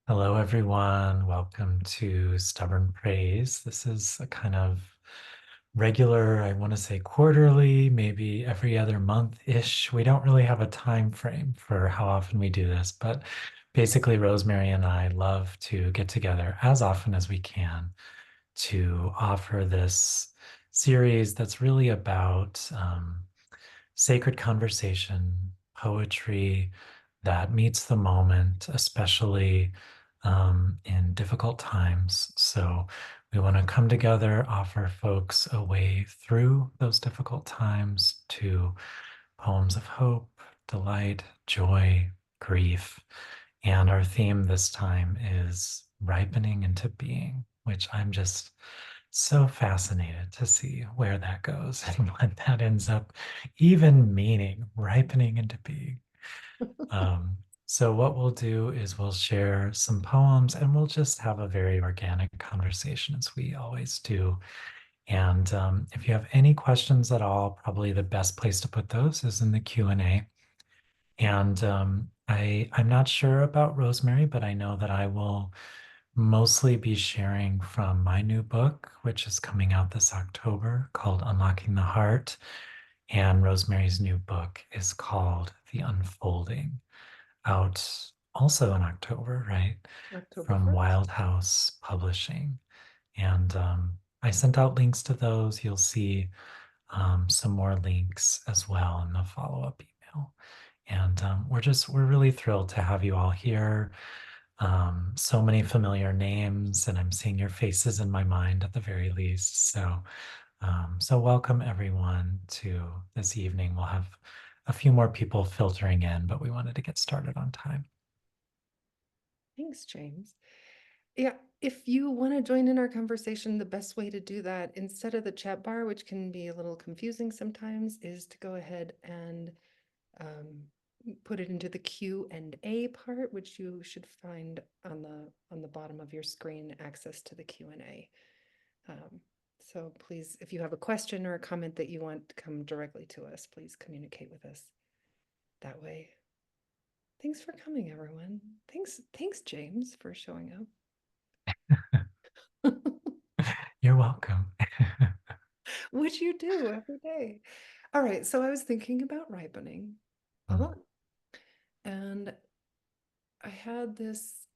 Hello, everyone. Welcome to Stubborn Praise. This is a kind of regular, I want to say quarterly, maybe every other month-ish. We don't really have a time frame for how often we do this, but basically, Rosemary and I love to get together as often as we can to offer this series that's really about sacred conversation, poetry that meets the moment, especially in difficult times. So we want to come together, offer folks a way through those difficult times to poems of hope, delight, joy, grief. And our theme this time is ripening into being, which I'm just so fascinated to see where that goes and what that ends up even meaning, ripening into being. Um, so what we'll do is we'll share some poems and we'll just have a very organic conversation as we always do. And if you have any questions at all, probably the best place to put those is in the Q&A. And I'm not sure about Rosemary, but I know that I will mostly be sharing from my new book, which is coming out this October called Unlocking the Heart. And Rosemary's new book is called The Unfolding, out also in October, right? October From 1st. Wild House Publishing. And I sent out links to those. You'll see some more links as well in the follow-up email. And we're really thrilled to have you all here. So many familiar names, and I'm seeing your faces in my mind at the very least. So welcome everyone to this evening. We'll have a few more people filtering in, but we wanted to get started on time. Thanks, James. Yeah, if you want to join in our conversation, the best way to do that, instead of the chat bar, which can be a little confusing sometimes, is to go ahead and um, put it into the Q and A part, which you should find on the bottom of your screen, access to the Q and A. So please, if you have a question or a comment that you want to come directly to us, please communicate with us that way. Thanks for coming, everyone. Thanks, James, for showing up. You're welcome. Which you do every day. All right, so I was thinking about ripening a Mm. lot. And I had this,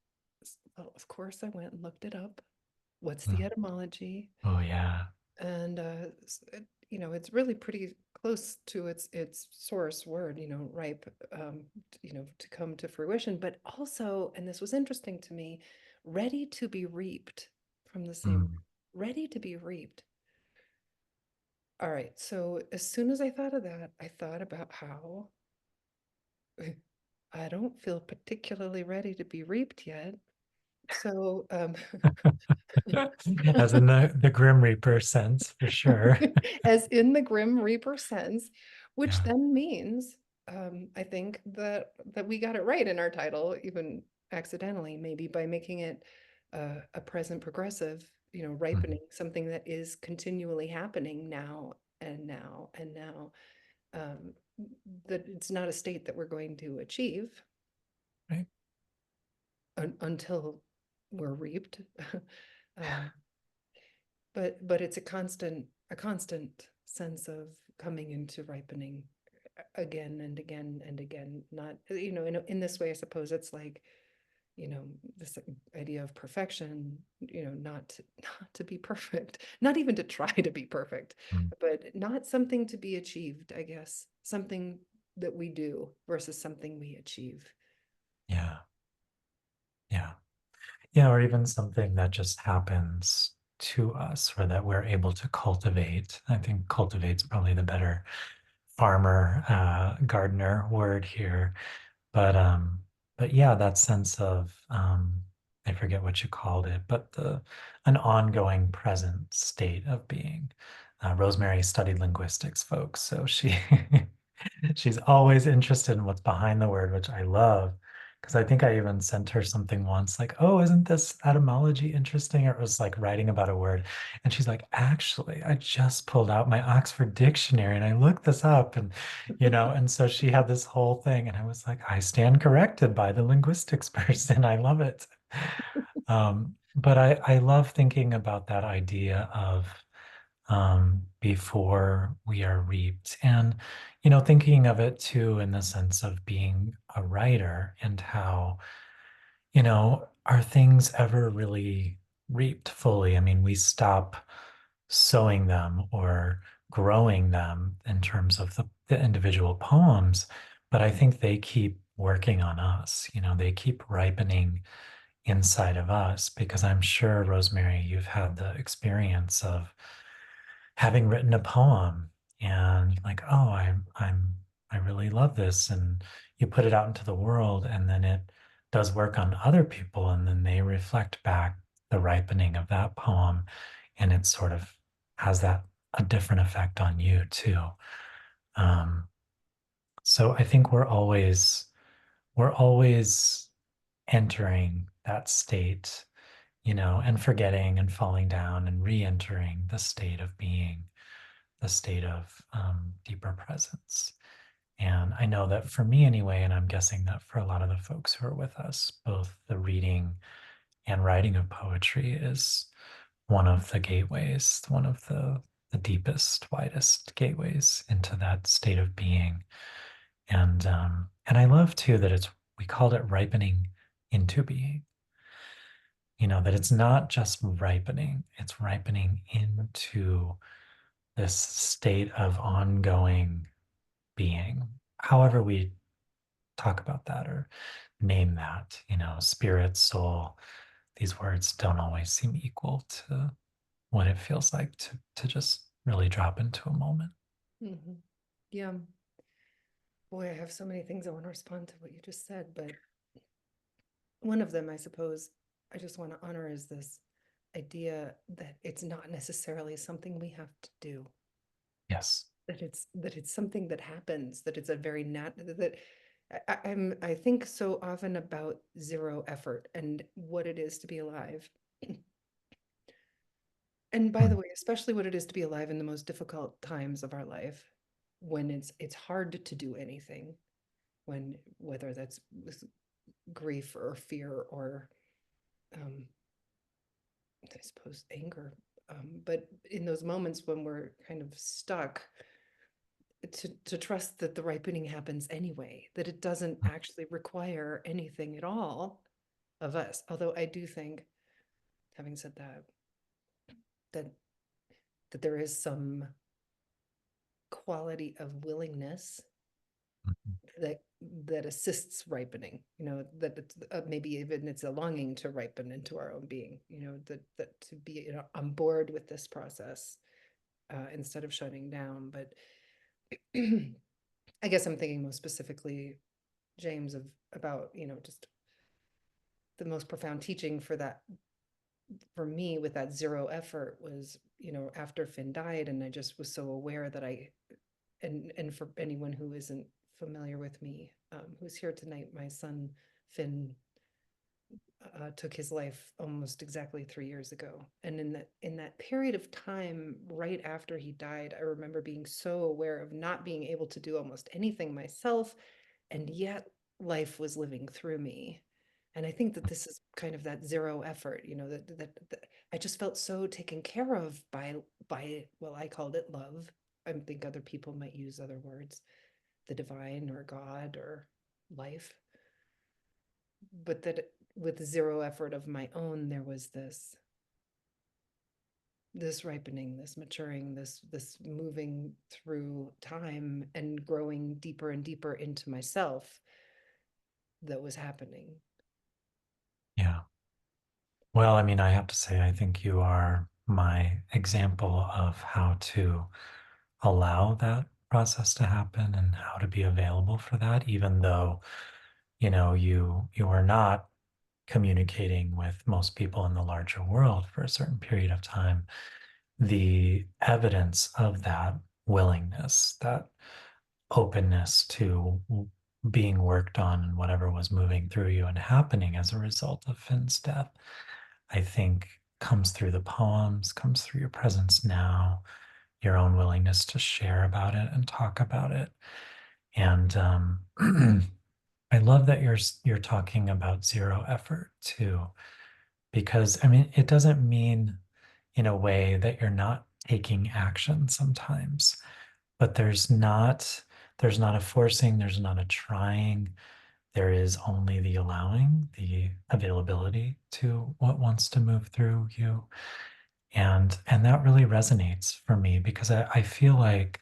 well, of course, I went and looked it up. What's the Mm. etymology? Oh yeah. And it's really pretty close to its source word, ripe, to come to fruition, but also, and this was interesting to me, ready to be reaped from the same, Mm. ready to be reaped. All right, so as soon as I thought of that, I thought about how I don't feel particularly ready to be reaped yet. So, As in the Grim Reaper sense, for sure. as in the Grim Reaper sense, which Yeah. then means, I think that we got it right in our title, even accidentally, maybe by making it a present progressive, Mm. ripening, something that is continually happening now and now and now. Um, that it's not a state that we're going to achieve Right. until we're reaped. um, but it's a constant sense of coming into ripening again and again and again. Not in this way, I suppose it's like this idea of perfection. Not to be perfect, not even to try to be perfect, Mm. but not something to be achieved. I guess something that we do versus something we achieve. Yeah. Yeah. Yeah. Or even something that just happens to us or that we're able to cultivate. I think cultivate's probably the better farmer, gardener word here. But but yeah, that sense of I forget what you called it, but the an ongoing present state of being. Rosemary studied linguistics, folks, so she's always interested in what's behind the word, which I love. Because I think I even sent her something once, like, oh, isn't this etymology interesting? Or it was like writing about a word. And she's like, actually, I just pulled out my Oxford dictionary and I looked this up. And so she had this whole thing. And I was like, I stand corrected by the linguistics person. I love it. But I love thinking about that idea of before we are reaped. And, thinking of it too in the sense of being a writer and how, are things ever really reaped fully? I mean, we stop sowing them or growing them in terms of the individual poems, but I think they keep working on us. They keep ripening inside of us because I'm sure, Rosemary, you've had the experience of having written a poem and like, oh, I really love this. And you put it out into the world and then it does work on other people and then they reflect back the ripening of that poem and it sort of has that a different effect on you too. Um, so I think we're always entering that state, and forgetting and falling down and re-entering the state of being, the state of deeper presence. And I know that for me anyway, and I'm guessing that for a lot of the folks who are with us, both the reading and writing of poetry is one of the gateways, one of the deepest, widest gateways into that state of being. And I love too that we called it ripening into being. That it's not just ripening, it's ripening into this state of ongoing being. However, we talk about that or name that, spirit, soul, these words don't always seem equal to what it feels like to just really drop into a moment. Mhm. Yeah. Boy, I have so many things I want to respond to what you just said, but one of them, I suppose, I just want to honor is this idea that it's not necessarily something we have to do, Yes. that it's something that happens, that it's a very that I think so often about zero effort and what it is to be alive. And by the Mm, way, especially what it is to be alive in the most difficult times of our life, when it's hard to do anything, when whether that's with grief or fear or um, I suppose anger. But in those moments when we're kind of stuck, to trust that the ripening happens anyway, that it doesn't mm, actually require anything at all of us. Although I do think, having said that, that that there is some quality of willingness mm, that that assists ripening, that it's, maybe even it's a longing to ripen into our own being, that to be, on board with this process, instead of shutting down. But I guess I'm thinking most specifically, James, of about, just the most profound teaching for that, for me, with that zero effort was, after Finn died, and I just was so aware that and for anyone who isn't familiar with me, who's here tonight, my son Finn took his life almost exactly 3 years ago. And in that period of time, right after he died, I remember being so aware of not being able to do almost anything myself, and yet life was living through me. And I think that this is kind of that zero effort, that I just felt so taken care of by well, I called it love. I think other people might use other words, the divine or God or life, but that with zero effort of my own, there was this ripening, this maturing, this moving through time and growing deeper and deeper into myself that was happening. yeah. Well, I mean, I have to say, I think you are my example of how to allow that process to happen and how to be available for that, even though, you are not communicating with most people in the larger world for a certain period of time. The evidence of that willingness, that openness to being worked on and whatever was moving through you and happening as a result of Finn's death, I think comes through the poems, comes through your presence now, your own willingness to share about it and talk about it. And I love love that you're talking about zero effort too, because I mean, it doesn't mean in a way that you're not taking action sometimes, but there's not a forcing, there's not a trying. There is only the allowing, the availability to what wants to move through you. And that really resonates for me because I feel like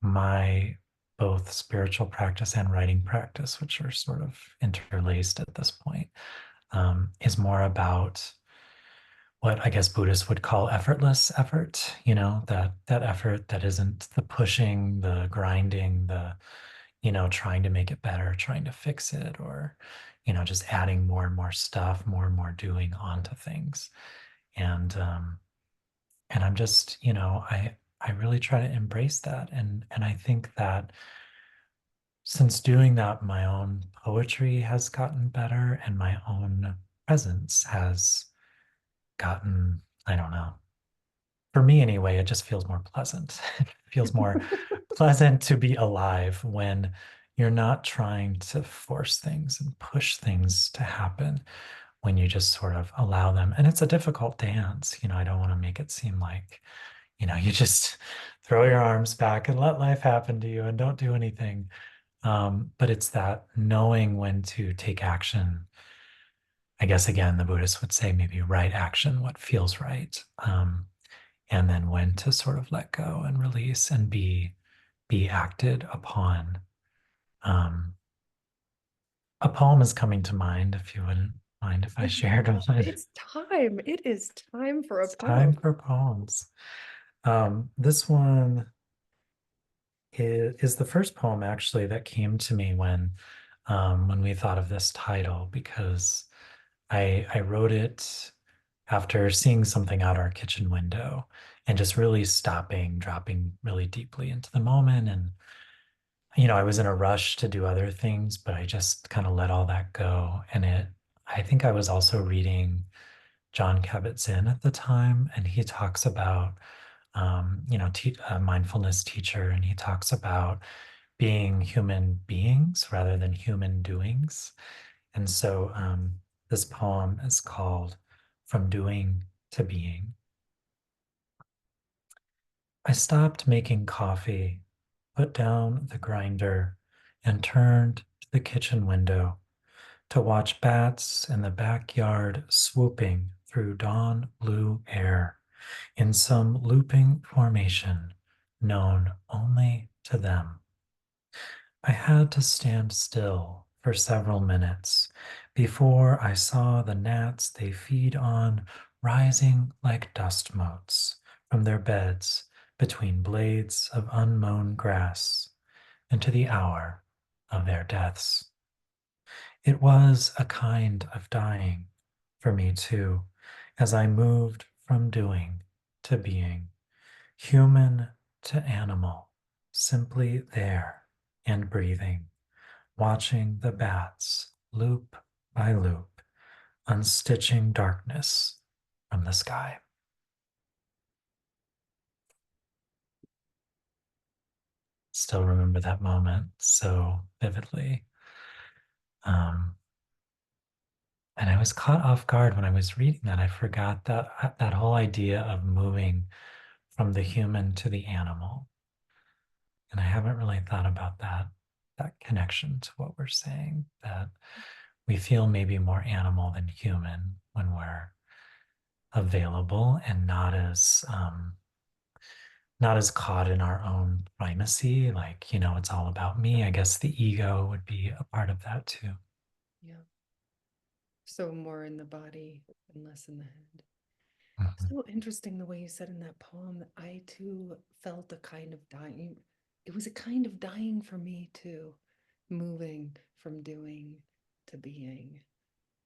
my both spiritual practice and writing practice, which are sort of interlaced at this point, is more about what I guess Buddhists would call effortless effort, that effort that isn't the pushing, the grinding, trying to make it better, trying to fix it, or, just adding more and more stuff, more and more doing onto things. And I'm just, I really try to embrace that. And I think that since doing that, my own poetry has gotten better and my own presence has gotten, I don't know, for me anyway, it just feels more pleasant. It feels more pleasant to be alive when you're not trying to force things and push things to happen, when you just sort of allow them. And it's a difficult dance. I don't want to make it seem like, you just throw your arms back and let life happen to you and don't do anything. But it's that knowing when to take action. I guess again, the Buddhists would say maybe right action, what feels right. And then when to sort of let go and release and be acted upon. Um, a poem is coming to mind, if you wouldn't mind if I shared one. It's time. It is time for a It's time poem. for poems. This one is the first poem actually that came to me when we thought of this title, because I wrote it after seeing something out our kitchen window and just really stopping, dropping really deeply into the moment. And I was in a rush to do other things, but I just kind of let all that go. I think I was also reading John Kabat-Zinn at the time, and he talks about, a mindfulness teacher, and he talks about being human beings rather than human doings. And so this poem is called From Doing to Being. I stopped making coffee, put down the grinder, and turned to the kitchen window to watch bats in the backyard swooping through dawn blue air in some looping formation known only to them. I had to stand still for several minutes before I saw the gnats they feed on rising like dust motes from their beds between blades of unmown grass into the hour of their deaths. It was a kind of dying for me too, as I moved from doing to being, human to animal, simply there and breathing, watching the bats loop by loop, unstitching darkness from the sky. Still remember that moment so vividly. Um, and I was caught off guard when I was reading that. I forgot that whole idea of moving from the human to the animal. And I haven't really thought about that connection to what we're saying, that we feel maybe more animal than human when we're available and not as caught in our own primacy, like, it's all about me. I guess the ego would be a part of that too. Yeah. So more in the body and less in the head. Mhm. So interesting the way you said in that poem that I too felt a kind of dying. It was a kind of dying for me too, moving from doing to being.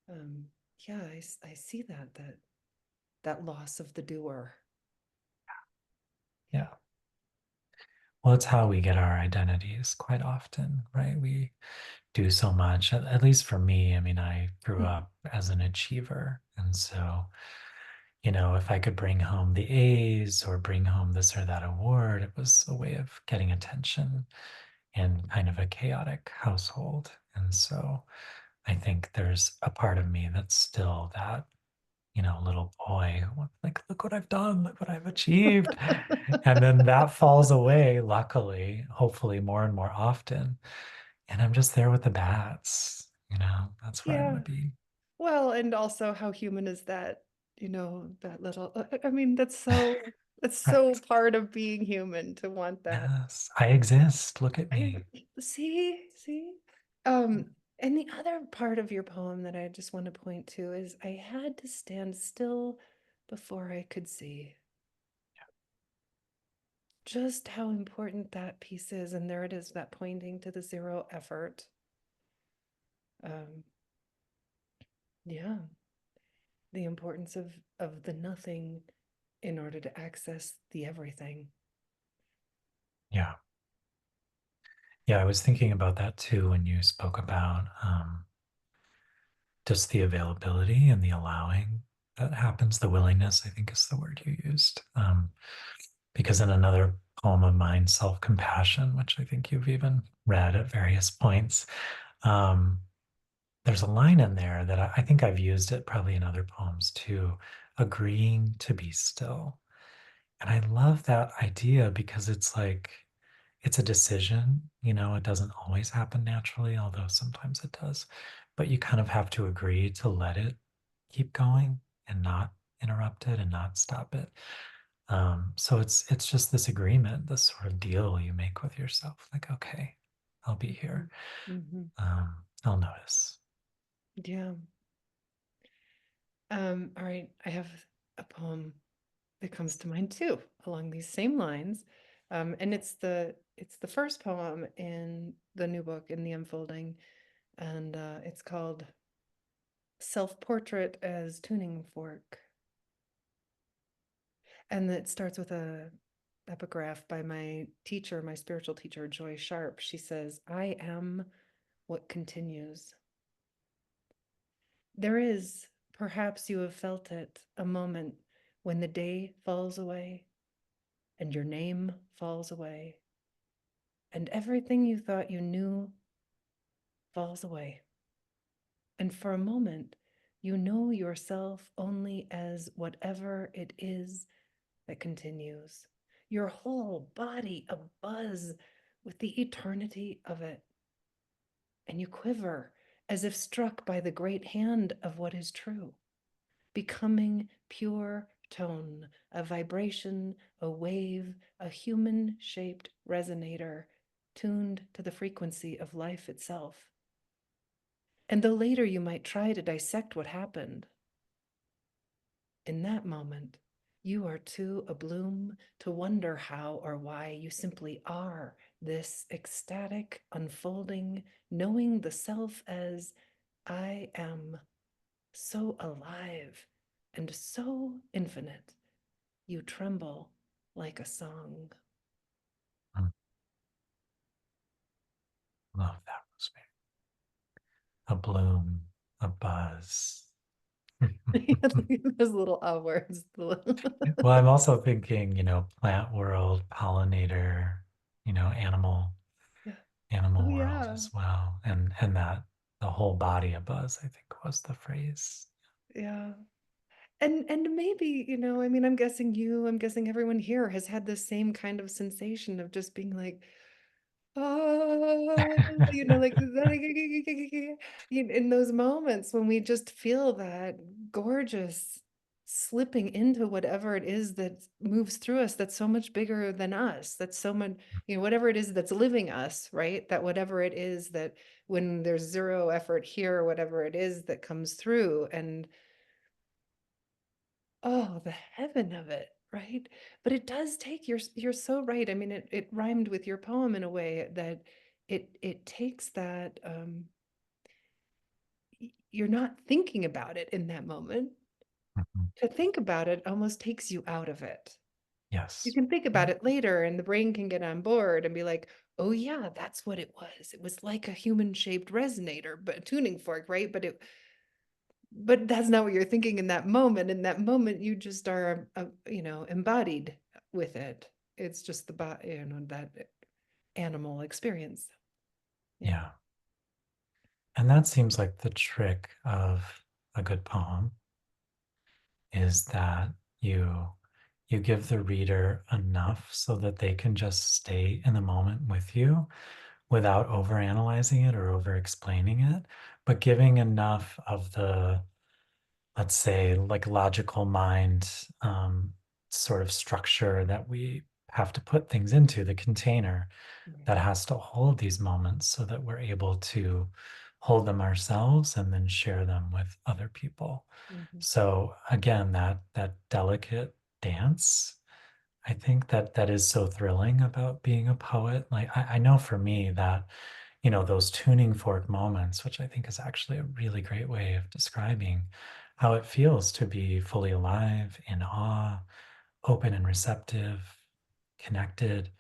Um, yeah, I see that loss of the doer. Yeah. Well, it's how we get our identities quite often, right? We do so much, at least for me. I mean, I grew up as an achiever. And so, if I could bring home the A's or bring home this or that award, it was a way of getting attention in kind of a chaotic household. And so I think there's a part of me that's still that, little boy, like, look what I've done, look what I've achieved. And then that falls away, luckily, hopefully more and more often. And I'm just there with the bats, that's where I want Yeah. to be. Well, and also how human is that? That little, I mean, that's so Right. part of being human to want that. Yes, I exist. Look at I me. see. And the other part of your poem that I just want to point to is I had to stand still before I could see. Just how important that piece is. And there it is, that pointing to the zero effort. Um, yeah, the importance of the nothing in order to access the everything. Yeah. Yeah, I was thinking about that too when you spoke about just the availability and the allowing that happens. The willingness, I think, is the word you used. Because in another poem of mine, Self Compassion, which I think you've even read at various points, um, there's a line in there that I think I've used it probably in other poems too, agreeing to be still. And I love that idea because it's like, it's a decision, it doesn't always happen naturally, although sometimes it does. But you kind of have to agree to let it keep going and not interrupt it and not stop it. So it's just this agreement, this sort of deal you make with yourself. Like, okay, I'll be here. Mm-hmm. I'll notice. Yeah. All right. I have a poem that comes to mind too, along these same lines. And it's the first poem in the new book in the unfolding, and it's called Self-Portrait as Tuning Fork. And it starts with a epigraph by my teacher, my spiritual teacher, Joy Sharp. She says, I am what continues. There is, perhaps you have felt it, a moment when the day falls away and your name falls away and everything you thought you knew falls away. And for a moment, you know yourself only as whatever it is that continues. Your whole body abuzz with the eternity of it. And you quiver as if struck by the great hand of what is true, becoming pure tone, a vibration, a wave, a human shaped resonator tuned to the frequency of life itself. And though later you might try to dissect what happened, in that moment, you are too abloom to wonder how or why. You simply are this ecstatic unfolding, knowing the self as I am, so alive and so infinite. You tremble like a song. Mm, love that, Rosemary. A bloom, a buzz. Those little words. Well, I'm also thinking, plant world, pollinator, animal, Yeah. Oh animal world yeah. as well. And that the whole body a buzz, I think was the phrase. Yeah. And maybe, I mean, I'm guessing everyone here has had the same kind of sensation of just being like, oh, like in those moments when we just feel that gorgeous slipping into whatever it is that moves through us, that's so much bigger than us, that's so much, whatever it is that's living us, right? That whatever it is that when there's zero effort here, whatever it is that comes through, and oh, the heaven of it, right? But it does take, you're so right. I mean, it rhymed with your poem in a way that it takes that you're not thinking about it in that moment. Mhm. To think about it almost takes you out of it. You Yes. can think Yeah. about it later and the brain can get on board and be like, oh yeah, that's what it was. It was like a human shaped resonator, but a tuning fork, right? But that's not what you're thinking in that moment. In that moment, you just are, embodied with it. It's just the body, that animal experience. Yeah. Yeah. And that seems like the trick of a good poem is that you you give the reader enough so that they can just stay in the moment with you without overanalyzing it or over explaining it, but giving enough of the, let's say, like logical mind sort of structure that we have to put things into the container that Right. has to hold these moments so that we're able to hold them ourselves and then share them with other people. Mhm. So again, that delicate dance, I think that is so thrilling about being a poet. Like I know for me that, those tuning fork moments, which I think is actually a really great way of describing how it feels to be fully alive, in awe, open and receptive, connected.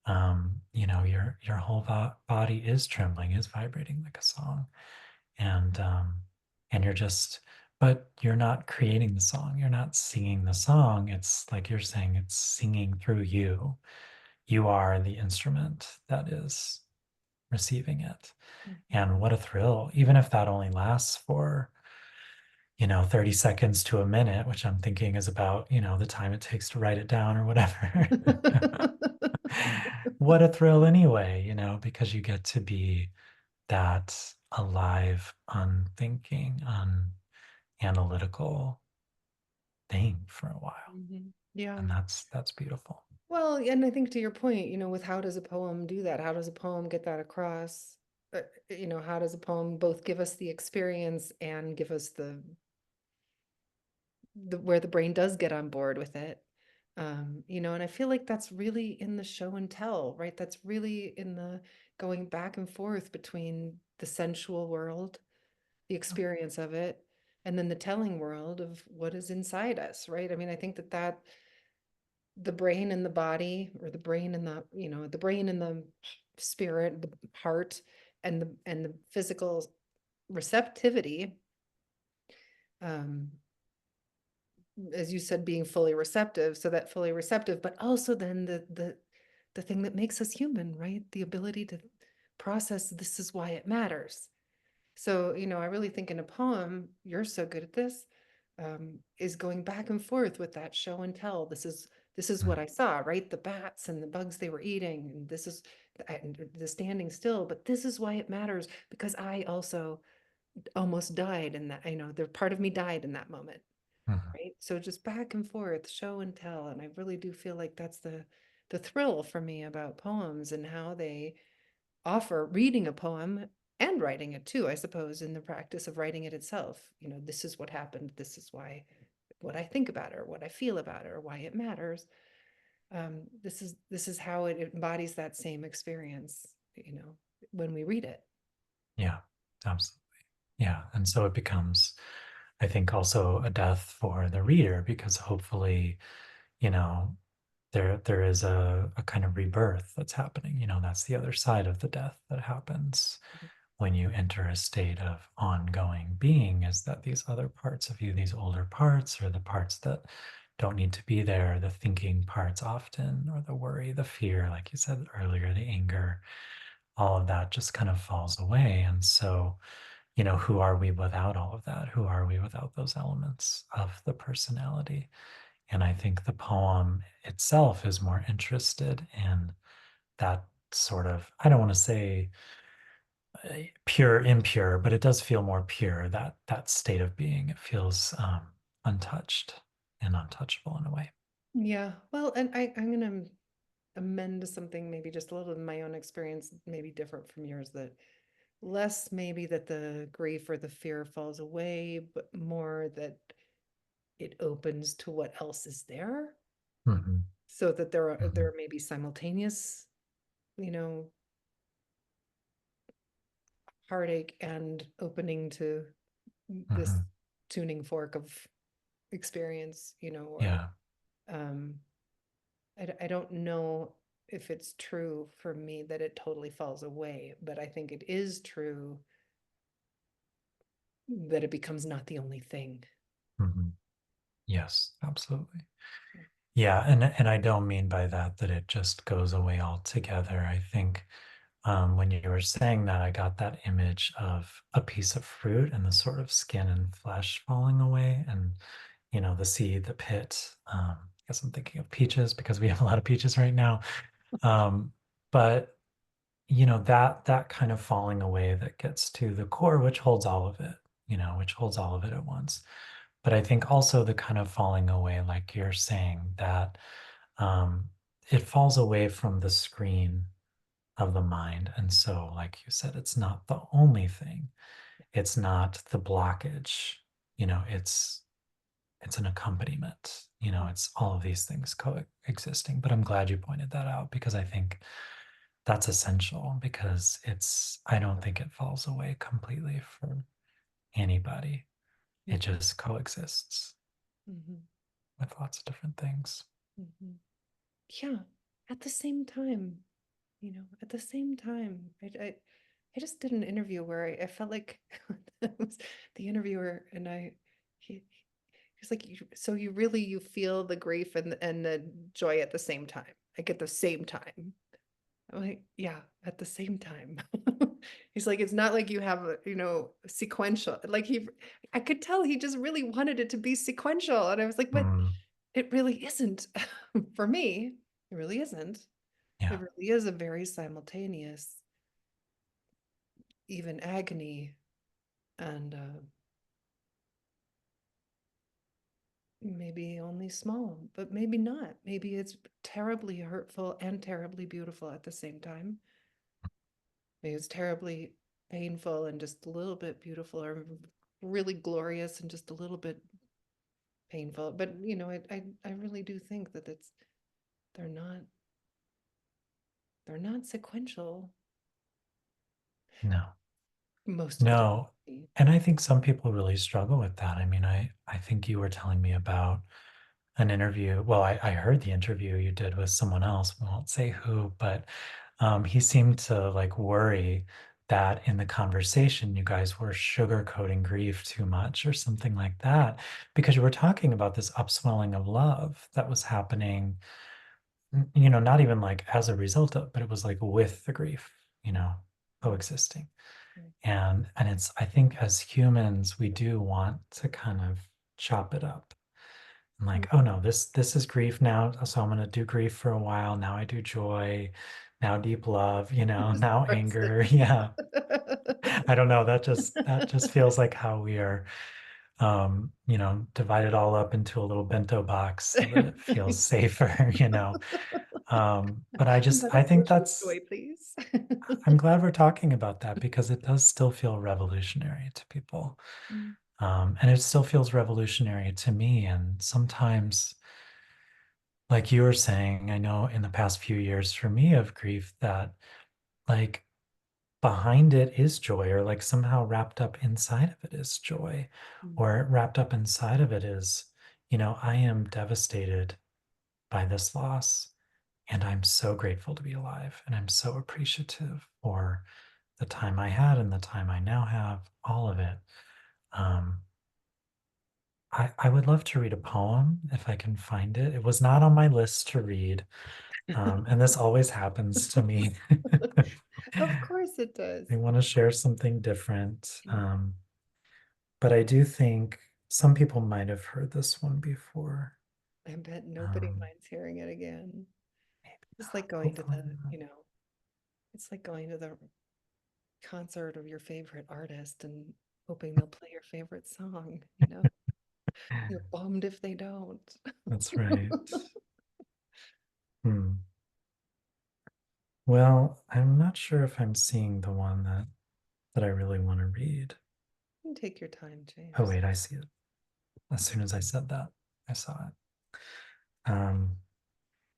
Your whole body is trembling, is vibrating like a song, and you're just, but you're not creating the song, you're not singing the song. It's like you're saying it's singing through you. You are the instrument that is receiving it. Mhm. And what a thrill, even if that only lasts for 30 seconds to a minute, which I'm thinking is about, the time it takes to write it down or whatever. What a thrill anyway, because you get to be that alive, unthinking, unanalytical thing for a while. Mhm. Yeah. And that's beautiful. Well, and I think to your point, with how does a poem do that? How does a poem get that across? How does a poem both give us the experience and give us the where the brain does get on board with it? And I feel like that's really in the show and tell, right? That's really in the going back and forth between the sensual world, the experience of it, and then the telling world of what is inside us, right? I mean, I think that the brain and the body, or the brain and the brain and the spirit, the heart, and the physical receptivity, um as you said, being fully receptive, so that fully receptive, but also then the thing that makes us human, right? The ability to process, this is why it matters. So, I really think in a poem, you're so good at this, is going back and forth with that show and tell. This is Mm, what I saw, right? The bats and the bugs they were eating, and this is the standing still, but this is why it matters, because I also almost died in that, the part of me died in that moment, mhm. right? So just back and forth, show and tell. And I really do feel like that's the thrill for me about poems, and how they offer reading a poem and writing it too, I suppose, in the practice of writing it itself. This is what happened. This is why, what I think about it, or what I feel about it, or why it matters. This is how it embodies that same experience, when we read it. Yeah, absolutely. Yeah. And so it becomes, I think, also a death for the reader because hopefully, you know, there is a kind of rebirth that's happening. That's the other side of the death that happens when you enter a state of ongoing being, is that these other parts of you, these older parts, or the parts that don't need to be there, the thinking parts often, or the worry, the fear, like you said earlier, the anger, all of that just kind of falls away. And so, who are we without all of that? Who are we without those elements of the personality? And I think the poem itself is more interested in that sort of, I don't want to say pure, impure, but it does feel more pure, that state of being. It feels untouched and untouchable in a way. Yeah. Well, and I'm gonna amend something, maybe just a little in my own experience, maybe different from yours, that less maybe that the grief or the fear falls away, but more that it opens to what else is there, Mhm, so that there mhm. may be simultaneous, you know heartache and opening to this Mhm. tuning fork of experience, or Yeah. um I don't know if it's true for me that it totally falls away, but I think it is true that it becomes not the only thing. Mhm. Yes, absolutely. Yeah, and I don't mean by that that it just goes away altogether. I think When you were saying that, I got that image of a piece of fruit and the sort of skin and flesh falling away, and the seed, the pit. I guess I'm thinking of peaches because we have a lot of peaches right now. Um, but that kind of falling away that gets to the core, which holds all of it, which holds all of it at once. But I think also the kind of falling away, like you're saying, that it falls away from the screen of the mind. And so, like you said, it's not the only thing. It's not the blockage. It's an accompaniment. It's all of these things coexisting. But I'm glad you pointed that out because I think that's essential because I don't think it falls away completely for anybody. It Mhm, just coexists mhm, with lots of different things. mhm. Yeah, at the same time, at the same time, I just did an interview where I felt like it was the interviewer and he's like, so you really you feel the grief and the joy at the same time, like at the same time. I'm like, yeah, at the same time. He's like, it's not like you have sequential. Like I could tell he just really wanted it to be sequential, and I was like, but Mm, it really isn't for me. It really isn't. It yeah, really is a very simultaneous, even agony, and maybe only small, but maybe not. Maybe it's terribly hurtful and terribly beautiful at the same time. Maybe it's terribly painful and just a little bit beautiful, or really glorious and just a little bit painful. But I really do think that they're not they're not sequential no, most of the no. time. And I think some people really struggle with that. I mean, I think you were telling me about an interview. Well, I heard the interview you did with someone else. We won't say who, but he seemed to like worry that in the conversation you guys were sugarcoating grief too much or something like that, because you were talking about this upswelling of love that was happening, not even like as a result of, but it was like with the grief, Mm, coexisting. mm, And it's, I think as humans, we do want to kind of chop it up. I'm mm. like, oh no, this is grief now. So I'm gonna do grief for a while. Now I do joy, now deep love, Just now parse anger. Yeah. it. I don't know. That just feels like how we are divide it all up into a little bento box so that it feels safer, But Let I us think wish for that's joy, please. I'm glad we're talking about that because it does still feel revolutionary to people. Mm, And it still feels revolutionary to me. And sometimes, like you were saying, I know in the past few years for me of grief that like behind it is joy, or like somehow wrapped up inside of it is joy, mm, or wrapped up inside of it is, I am devastated by this loss. And I'm so grateful to be alive. And I'm so appreciative for the time I had and the time I now have, all of it. Um, I would love to read a poem if I can find it. It was not on my list to read. And this always happens to me. of course it does. I want to share something different. Mm. But I do think some people might have heard this one before. I bet nobody Um, minds hearing it again. Maybe It's not. like going to Hopefully the, not. it's like going to the concert of your favorite artist and hoping they'll play your favorite song. You're bummed if they don't. That's right. Hmm. Well, I'm not sure if I'm seeing the one that I really want to read. You can take your time, Oh James. wait, I see it. As soon as I said that, I saw it. Um,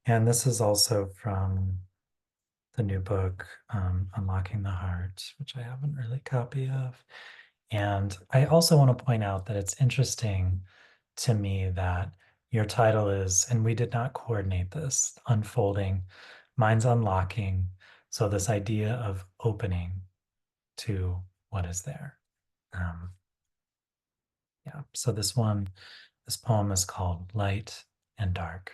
and this is also from the new book, Unlocking the Heart, which I have an early copy of. And I also want to point out that it's interesting to me that your title is, and we did not coordinate this, unfolding, mine's unlocking. So this idea of opening to what is there. Um, yeah. So this poem is called Light and Dark.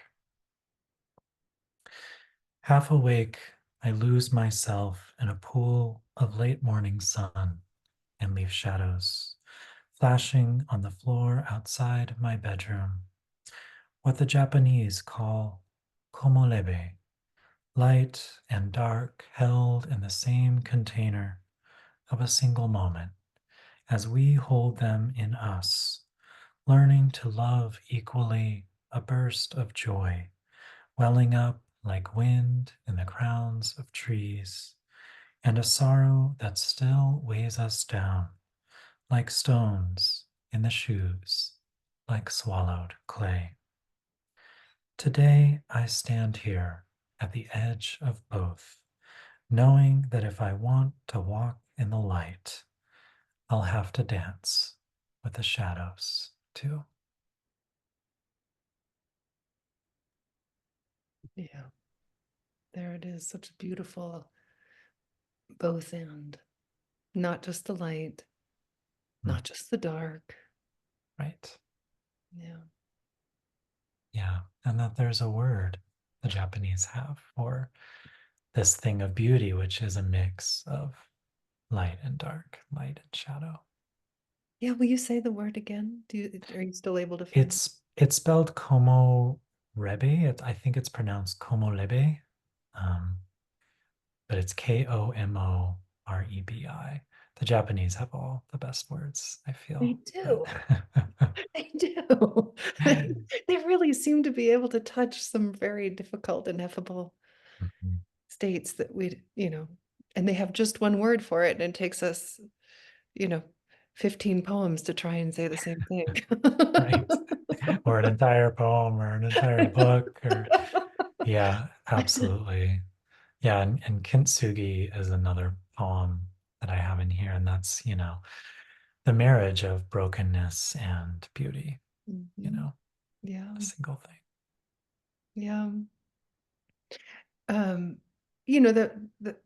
Half awake, I lose myself in a pool of late morning sun and leave shadows flashing on the floor outside my bedroom, what the Japanese call komolebe, light and dark held in the same container of a single moment, as we hold them in us, learning to love equally a burst of joy, welling up like wind in the crowns of trees, and a sorrow that still weighs us down, like stones in the shoes, like swallowed clay. Today I stand here at the edge of both, knowing that if I want to walk in the light, I'll have to dance with the shadows too. Yeah, there it is. Such a beautiful both and not just the light, Mm, not just the dark. right. Yeah. Yeah. And that there's a word the Japanese have for this thing of beauty, which is a mix of light and dark, light and shadow. Yeah, will you say the word again? Are you still able to find it? It's spelled como rebe. I think it's pronounced como lebe, um, but it's Komorebi. The Japanese have all the best words, I They feel. But do. They do. They really seem to be able to touch some very difficult, ineffable Mhm. states that and they have just one word for it, and it takes us, you know, 15 poems to try and say the same thing. Right. Or an entire poem or an entire book or yeah, absolutely. Yeah, and Kintsugi is another poem that I have in here, and that's, the marriage of brokenness and beauty, you Mhm. know, Yeah, a single thing. yeah. Um, you know, the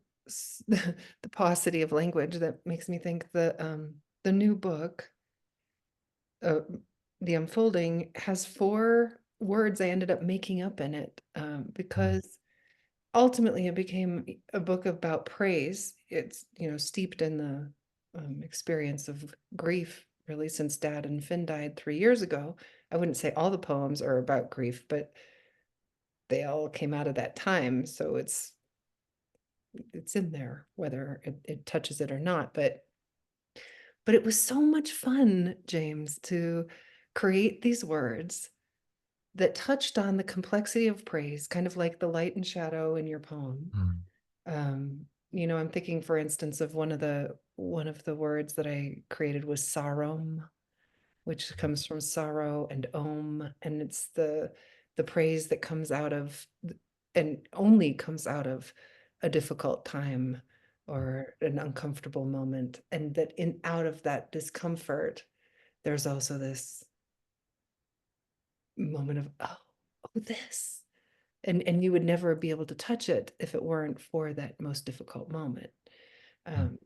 paucity of language that makes me think the new book, uh, The Unfolding, has four words I ended up making up in it, Mm, because ultimately it became a book about praise. It's, steeped in the experience of grief, really, since Dad and Finn died 3 years ago. I wouldn't say all the poems are about grief, but they all came out of that time. So it's in there, whether it touches it or not. But it was so much fun, James, to create these words that touched on the complexity of praise, kind of like the light and shadow in your poem. mm, I'm thinking, for instance, of one of the words that I created was sarom, which comes from sorrow, and om, and it's the praise that comes out of and only comes out of a difficult time or an uncomfortable moment, and that in out of that discomfort there's also this moment of, oh, this, and you would never be able to touch it if it weren't for that most difficult moment. mm. um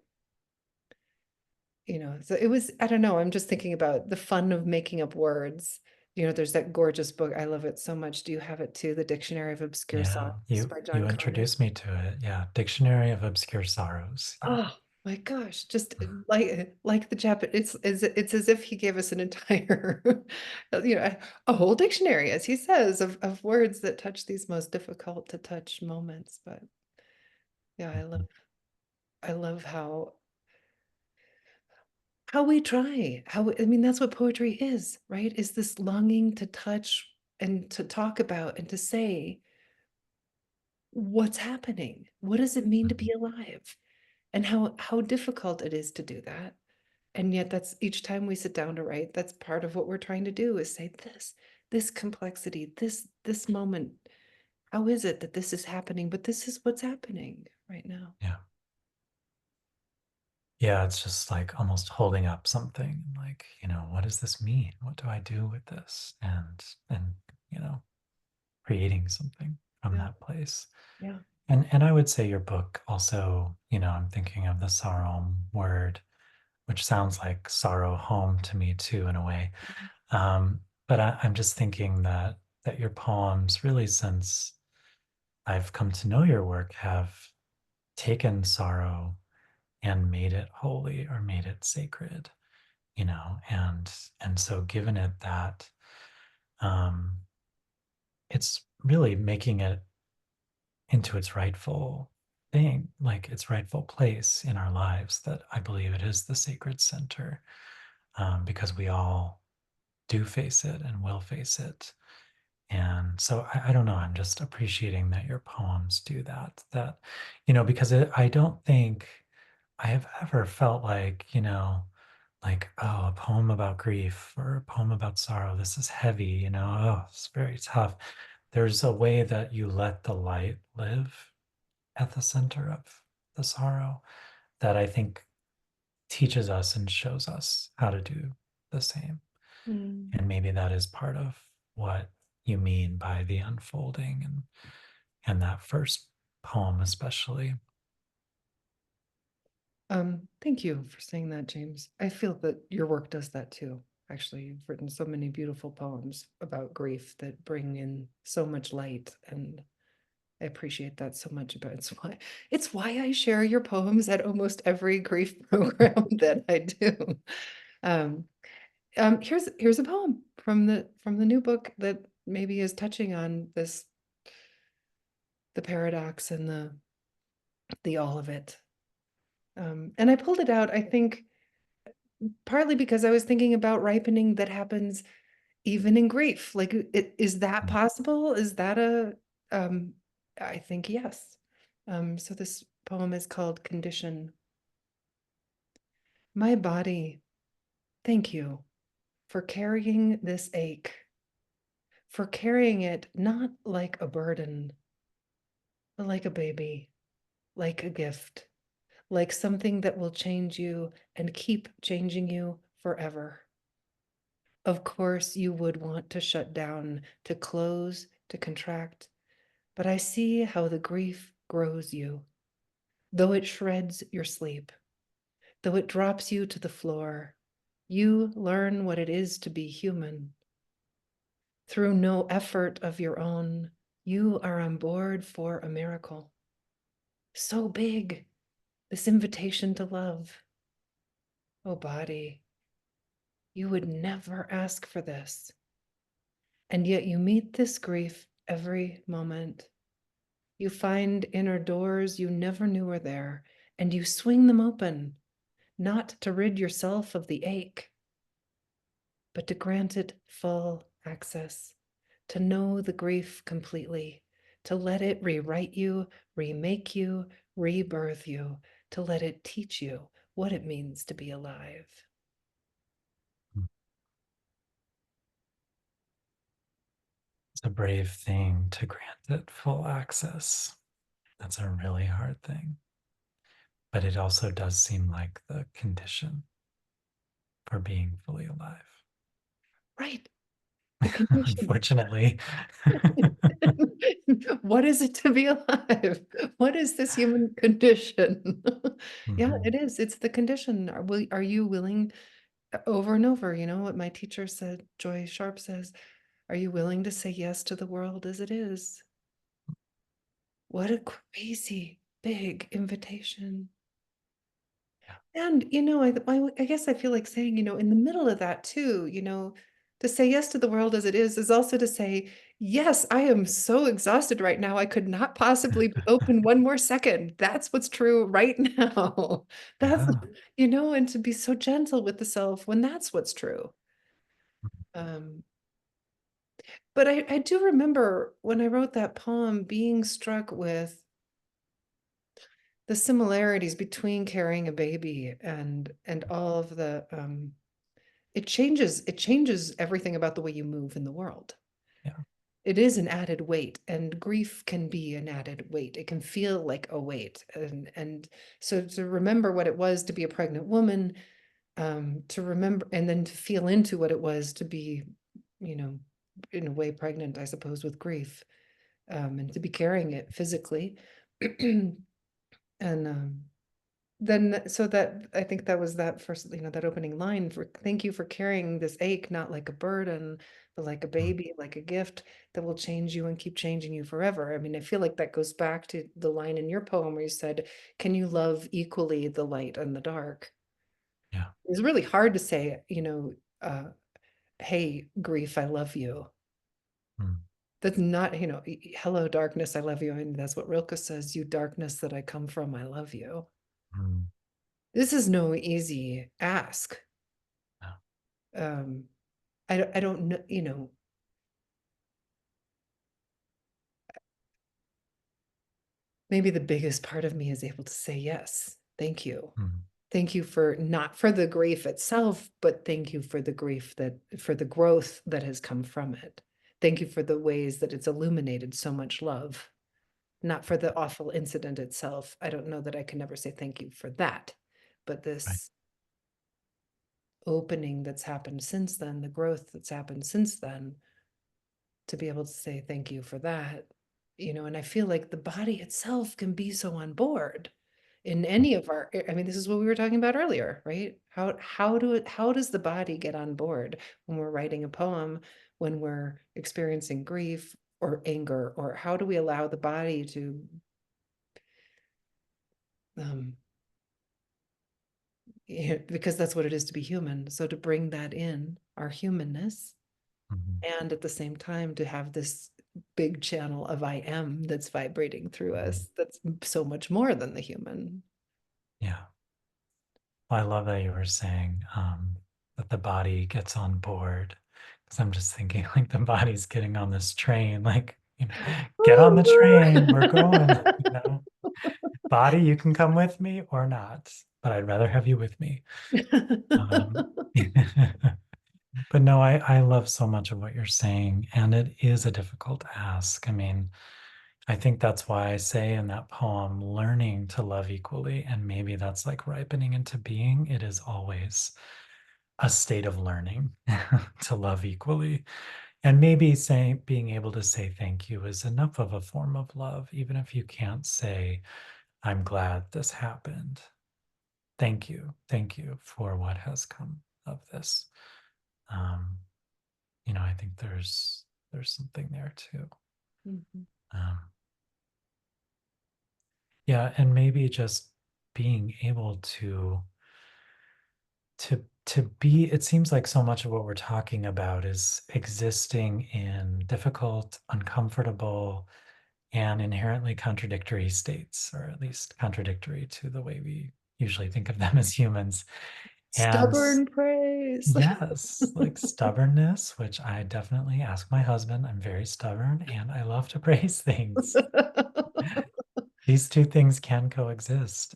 so it was, I don't know, I'm just thinking about the fun of making up words. There's that gorgeous book, I love it so much. Do you have it too, The Dictionary of Obscure Yeah, Songs you by you John Conner? introduced me to it. Yeah, Dictionary of Obscure Sorrows. Yeah. Oh my gosh, just like the Japan, it's as if he gave us an entire a whole dictionary, as he says, of words that touch these most difficult to touch moments. But yeah, Mhm. I love how we try, I mean, that's what poetry is, right? Is this longing to touch and to talk about and to say what's happening, what does it mean to Mhm. be alive, and how difficult it is to do that. And yet that's, each time we sit down to write, that's part of what we're trying to do, is say this complexity, this moment, how is it that this is happening, but this is what's happening right now. Yeah. Yeah, it's just like almost holding up something like, what does this mean? What do I do with this? And, you know, creating something from Yeah, that place. yeah. And I would say your book also, I'm thinking of the sarom word, which sounds like sorrow home to me too, in a way. But I'm just thinking that your poems, really, since I've come to know your work, have taken sorrow and made it holy or made it sacred, and so given it that, um, it's really making it into its rightful thing, like its rightful place in our lives, that I believe it is the sacred center, because we all do face it and will face it. And so I don't know, I'm just appreciating that your poems do that, because I don't think I have ever felt like, oh, a poem about grief or a poem about sorrow, this is heavy, oh, it's very tough. There's a way that you let the light live at the center of the sorrow that I think teaches us and shows us how to do the same. Mm. And maybe that is part of what you mean by the unfolding, and that first poem especially. Thank you for saying that, James. I feel that your work does that too. Actually, you've written so many beautiful poems about grief that bring in so much light, and I appreciate that so much. About it's why I share your poems at almost every grief program that I do. Um, here's a poem from the new book that maybe is touching on this, the paradox and the all of it. And I pulled it out, I think, partly because I was thinking about ripening that happens even in grief. Like, is that possible? Is that um, I think yes. So this poem is called Condition. My body, thank you for carrying this ache, for carrying it not like a burden, but like a baby, like a gift, like something that will change you and keep changing you forever. Of course, you would want to shut down, to close, to contract, but I see how the grief grows you, though it shreds your sleep, though it drops you to the floor. You learn what it is to be human. Through no effort of your own, you are on board for a miracle. So big, this invitation to love. Oh, body, you would never ask for this. And yet you meet this grief every moment. You find inner doors you never knew were there, and you swing them open, not to rid yourself of the ache, but to grant it full access, to know the grief completely, to let it rewrite you, remake you, rebirth you, to let it teach you what it means to be alive. It's a brave thing to grant it full access. That's a really hard thing. But it also does seem like the condition for being fully alive. Right, the condition. Unfortunately. What is it to be alive? What is this human condition? Yeah, Mhm. it is. It's the condition. Are you willing, over and over, what my teacher said, Joy Sharp says, are you willing to say yes to the world as it is? What a crazy big invitation. Yeah. And, I guess I feel like saying, in the middle of that too, to say yes to the world as it is also to say, yes, I am so exhausted right now. I could not possibly be open one more second. That's what's true right now. That's, Yeah. and to be so gentle with the self when that's what's true. Um, but I do remember when I wrote that poem being struck with the similarities between carrying a baby and all of the it changes everything about the way you move in the world. Yeah. It is an added weight, and grief can be an added weight. It can feel like a weight. And so to remember what it was to be a pregnant woman, to remember and then to feel into what it was to be, you know, in a way pregnant, I suppose, with grief, and to be carrying it physically. And then so that I think that was that first, that opening line for thank you for carrying this ache, not like a burden, but like a Mm, baby, like a gift that will change you and keep changing you forever. I mean, I feel like that goes back to the line in your poem where you said, can you love equally the light and the dark? yeah. It's really hard to say, hey, grief, I love you. Mm, That's not, hello, darkness, I love you. And that's what Rilke says, you darkness that I come from, I love you. mm, This is no easy ask. yeah. Um, I don't know, maybe the biggest part of me is able to say yes. Thank you. Mm, Thank you for not for the grief itself, but thank you for the grief that for the growth that has come from it. Thank you for the ways that it's illuminated so much love, not for the awful incident itself. I don't know that I can ever say thank you for that, but right. this opening that's happened since then, the growth that's happened since then, to be able to say thank you for that, and I feel like the body itself can be so on board in Mm, any of our, I mean, this is what we were talking about earlier, right? How does the body get on board when we're writing a poem, when we're experiencing grief or anger, or how do we allow the body to um because that's what it is to be human, so to bring that in our humanness, mhm, and at the same time to have this big channel of I am that's vibrating through mhm. us, that's so much more than the human. Yeah. Well, I love that you were saying that the body gets on board. Because I'm just thinking like the body's getting on this train, like, get on the train, we're going, you know. Body, you can come with me or not, but I'd rather have you with me. Um, but no, I love so much of what you're saying, and it is a difficult ask. I mean, I think that's why I say in that poem, learning to love equally, and maybe that's like ripening into being. It is always a state of learning to love equally. And maybe saying, being able to say thank you is enough of a form of love, even if you can't say, I'm glad this happened. Thank you. Thank you for what has come of this. Um, I think there's something there too. Mhm. Um, yeah, and maybe just being able to be, it seems like so much of what we're talking about is existing in difficult, uncomfortable, and inherently contradictory states, or at least contradictory to the way we usually think of them as humans. And Stubborn praise. yes, like stubbornness, which I definitely ask my husband. I'm very stubborn and I love to praise things. These two things can coexist.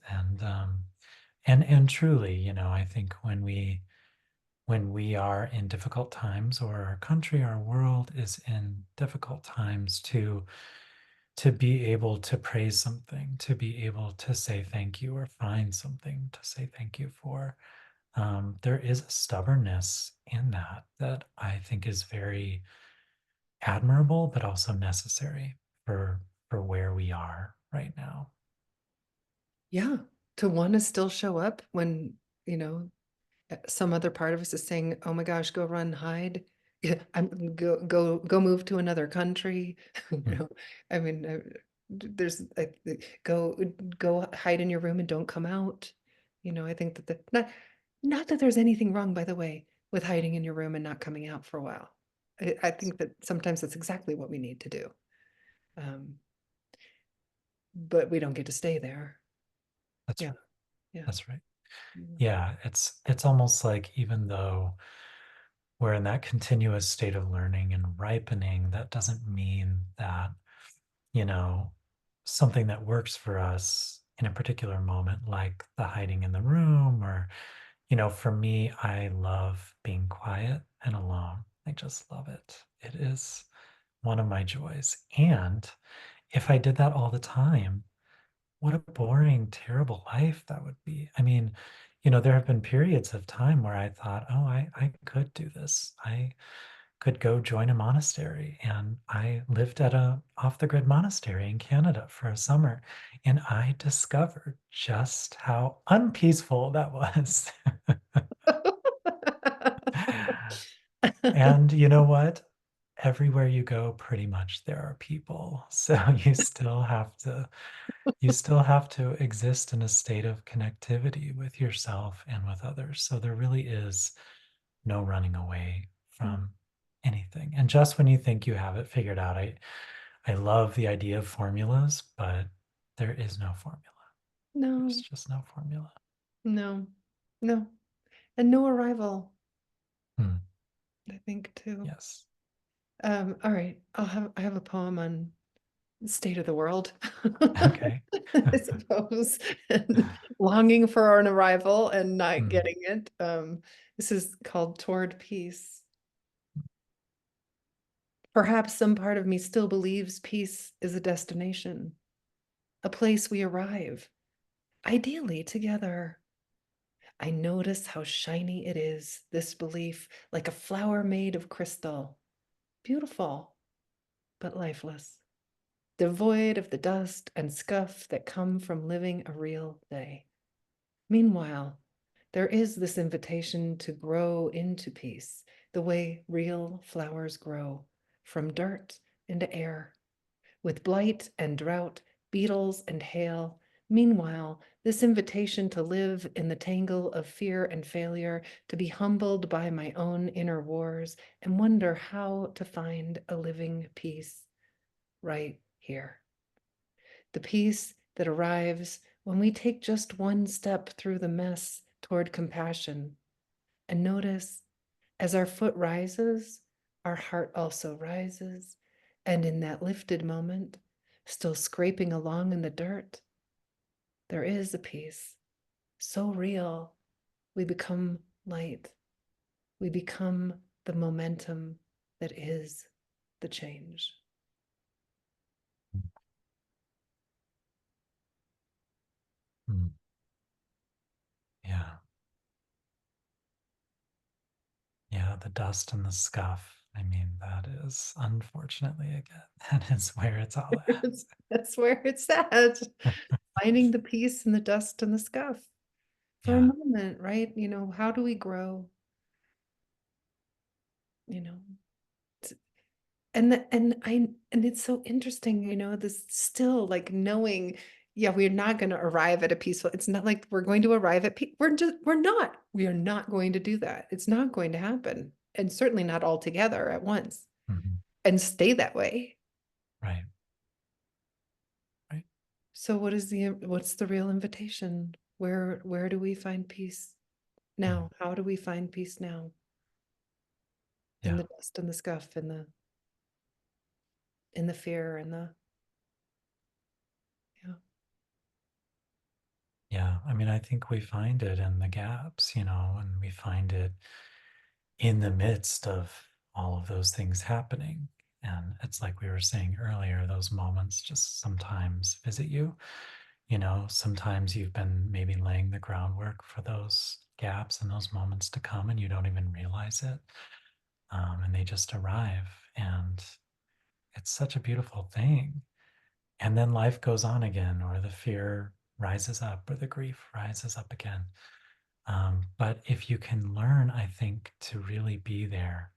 And truly, I think when we are in difficult times, or our country, our world is in difficult times, to be able to praise something, to be able to say thank you, or find something to say thank you for. There is a stubbornness in that I think is very admirable, but also necessary for where we are right now. Yeah, to want to still show up when, you know, some other part of us is saying, "Oh my gosh, go run, hide." Yeah, I'm go move to another country. Mm, I mean, there's go go hide in your room and don't come out. I think that not that there's anything wrong, by the way, with hiding in your room and not coming out for a while. I think that sometimes that's exactly what we need to do. Um, but we don't get to stay there. that's Yeah, right. yeah. That's right. Yeah. Yeah, it's almost like even though we're in that continuous state of learning and ripening, that doesn't mean that, you know, something that works for us in a particular moment, like the hiding in the room, or, for me, I love being quiet and alone. I just love it. It is one of my joys. And if I did that all the time, what a boring, terrible life that would be. I mean, there have been periods of time where I thought, oh, I could do this. could go join a monastery. And I lived at a off the grid monastery in Canada for a summer. And I discovered just how unpeaceful that was. And you know what? Everywhere you go, pretty much there are people. So you still have to exist in a state of connectivity with yourself and with others. So there really is no running away from anything. And just when you think you have it figured out, I love the idea of formulas, but there is no formula. There's No, just no formula. no, no. And no arrival, Hmm. I think too. Yes. All right. I have a poem on the state of the world, Okay. I suppose, and longing for an arrival and not Hmm. getting it. This is called Toward Peace. Perhaps some part of me still believes peace is a destination, a place we arrive, ideally together. I notice how shiny it is, this belief, like a flower made of crystal, beautiful, but lifeless, devoid of the dust and scuff that come from living a real day. Meanwhile, there is this invitation to grow into peace, the way real flowers grow, from dirt into air, with blight and drought, beetles and hail. Meanwhile, this invitation to live in the tangle of fear and failure, to be humbled by my own inner wars, and wonder how to find a living peace right here. The peace that arrives when we take just one step through the mess toward compassion and notice as our foot rises, our heart also rises. And in that lifted moment, still scraping along in the dirt, there is a peace so real, we become light. We become the momentum that is the change. Hmm. Yeah. Yeah. The dust and the scuff. I mean, that is unfortunately again, that is where it's all at. That's where it's at. Finding the peace in the dust and the scuff for a Yeah. moment, right? How do we grow? You know, and it's so interesting, this still like knowing, yeah, we're not going to arrive at a peaceful, it's not like we're going to arrive at peace. We are not going to do that. It's not going to happen. And certainly not all together at once Mhm. and stay that way. Right. Right. So what's the real invitation? Where do we find peace Mm. now? How do we find peace now? In Yeah. the dust and the scuff and in the fear and the yeah. Yeah. I mean, I think we find it in the gaps, and we find it in the midst of all of those things happening. And it's like we were saying earlier, those moments just sometimes visit you. Sometimes you've been maybe laying the groundwork for those gaps and those moments to come, and you don't even realize it. And they just arrive. And it's such a beautiful thing. And then life goes on again, or the fear rises up, or the grief rises up again. But if you can learn, I think, to really be there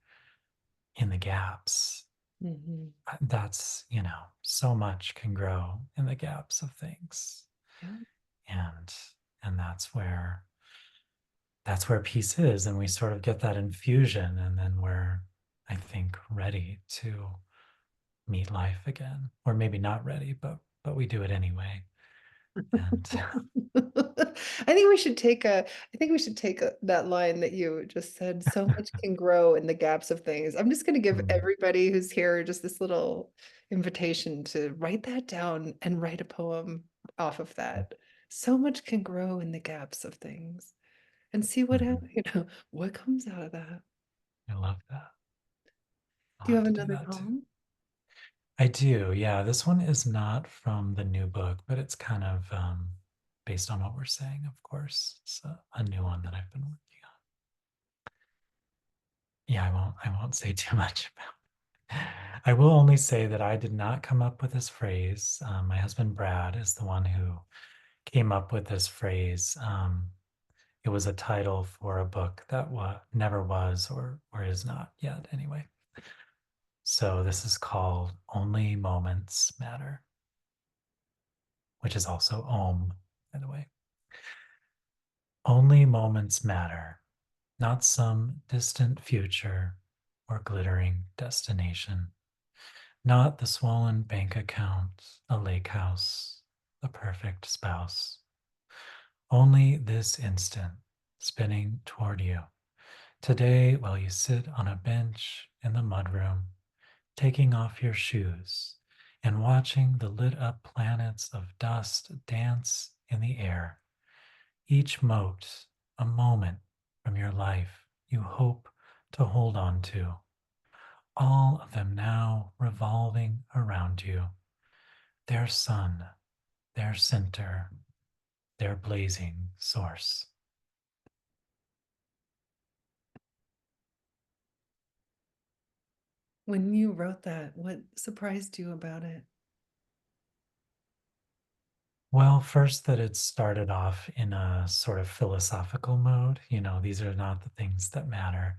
in the gaps, Mhm. that's, so much can grow in the gaps of things. Yeah. And and that's where peace is. And we sort of get that infusion, and then we're, I think, ready to meet life again. Or maybe not ready, but we do it anyway. And I think we should take that line that you just said, so much can grow in the gaps of things. I'm just going to give mm, everybody who's here just this little invitation to write that down and write a poem off of that. So much can grow in the gaps of things and see what mhm. happens, what comes out of that. I love that. I'll Do you have have to do another that too. poem? I do. Yeah. This one is not from the new book, but it's kind of based on what we're saying, of course. It's a new one that I've been working on. yeah, I won't say too much about. I will only say that I did not come up with this phrase. My husband Brad is the one who came up with this phrase. It was a title for a book that never was or is not yet anyway. So this is called Only Moments Matter, which is also Om, by the way. Only moments matter, not some distant future or glittering destination, not the swollen bank account, a lake house, the perfect spouse. Only this instant, spinning toward you. Today, while you sit on a bench in the mudroom, taking off your shoes and watching the lit up planets of dust dance in the air, each mote a moment from your life you hope to hold on to, all of them now revolving around you, their sun, their center, their blazing source. When you wrote that, what surprised you about it? Well, first, that it started off in a sort of philosophical mode. These are not the things that matter.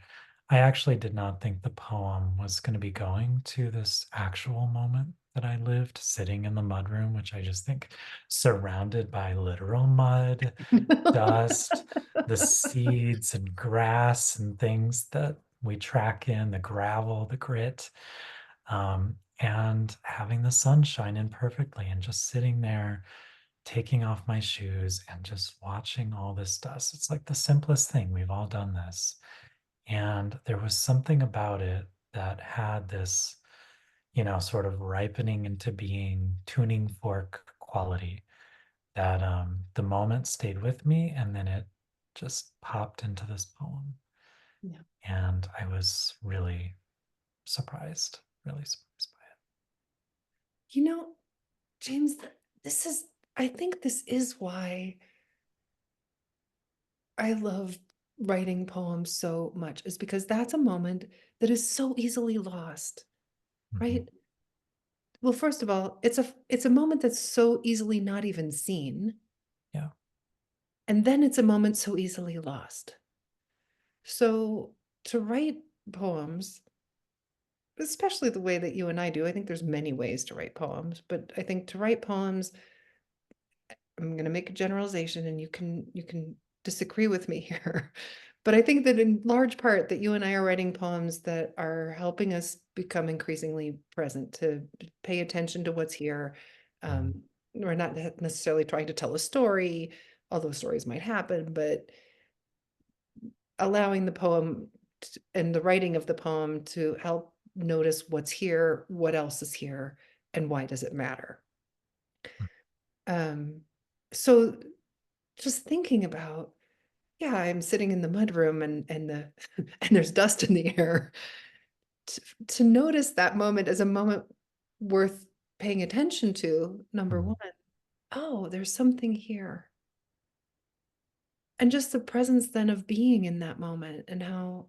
I actually did not think the poem was going to be going to this actual moment that I lived sitting in the mudroom, which I just think surrounded by literal mud, dust, the seeds and grass and things that we track in, the gravel, the grit, and having the sun shine in perfectly and just sitting there taking off my shoes and just watching all this dust. It's like the simplest thing. We've all done this. And there was something about it that had this, sort of ripening into being tuning fork quality that the moment stayed with me and then it just popped into this poem. Yeah. And I was really surprised by You know, James, I think this is why I love writing poems so much, is because that's a moment that is so easily lost, it. right? Well, first of all, it's a moment that's so easily not even seen, Yeah. and then it's a moment so easily lost. So to write poems, especially the way that you and I do, I think there's many ways to write poems, but I think to write poems, I'm going to make a generalization and you can disagree with me here. But I think that in large part that you and I are writing poems that are helping us become increasingly present, to pay attention to what's here. Mm, Um, we're not necessarily trying to tell a story, although stories might happen, but allowing the poem and the writing of the poem to help notice what's here, what else is here, and why does it matter. mm, Um, so just thinking about, yeah, I'm sitting in the mudroom and the and there's dust in the air. To notice that moment as a moment worth paying attention to, number mm, one, oh, there's something here. And just the presence then of being in that moment, and how,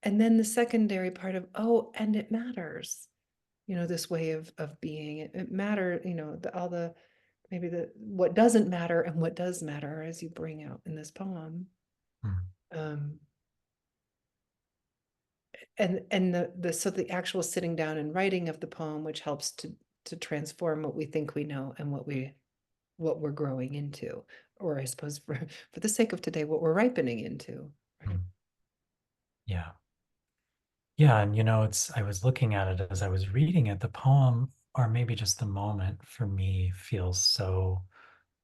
and then the secondary part of, oh, and it matters, this way of being. It matter, all the, maybe the what doesn't matter and what does matter, as you bring out in this poem. mm, Um, and the so the actual sitting down and writing of the poem, which helps to transform what we think we know and what we're growing into, or I suppose for the sake of today, what we're ripening into, right? mm. Yeah. Yeah, and I was looking at it as I was reading it, the poem, or maybe just the moment for me feels so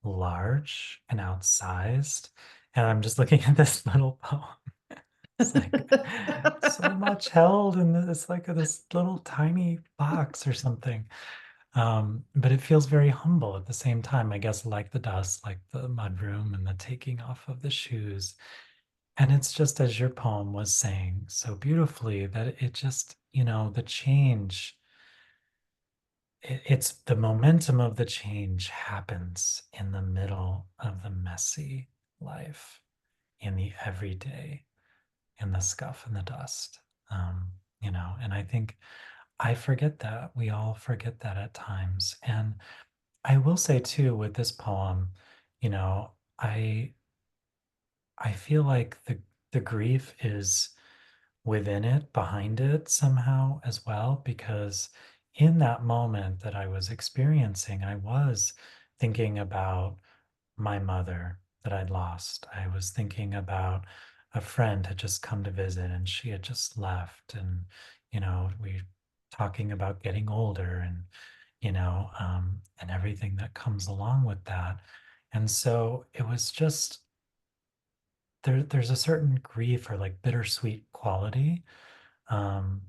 large and outsized. And I'm just looking at this little poem. It's like so much held in this, like this little tiny box or something. But it feels very humble at the same time, I guess, like the dust, like the mudroom and the taking off of the shoes. And it's just as your poem was saying so beautifully that it just, the change, it's the momentum of the change happens in the middle of the messy life, in the everyday. in the scuff and the dust. And I think I forget that. We all forget that at times. And I will say too, with this poem, you know, I I feel like the grief is within it, behind it somehow as well, because in that moment that I was experiencing, I was thinking about my mother that I'd lost. I was thinking about a friend had just come to visit and she had just left. And, we talking about getting older and, and everything that comes along with that. And so it was just there's a certain grief or like bittersweet quality um,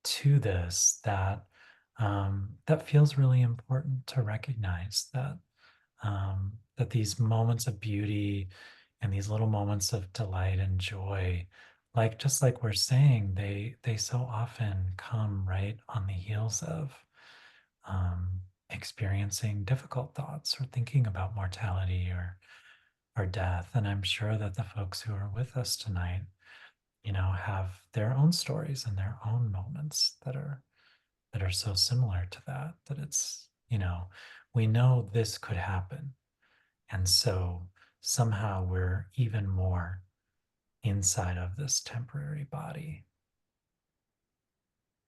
to this that feels really important to recognize that these moments of beauty and these little moments of delight and joy, like just like we're saying, they so often come right on the heels of um, experiencing difficult thoughts or thinking about mortality or death. And I'm sure that the folks who are with us tonight, have their own stories and their own moments that are so similar to that, that it's, we know this could happen. And so somehow we're even more inside of this temporary body.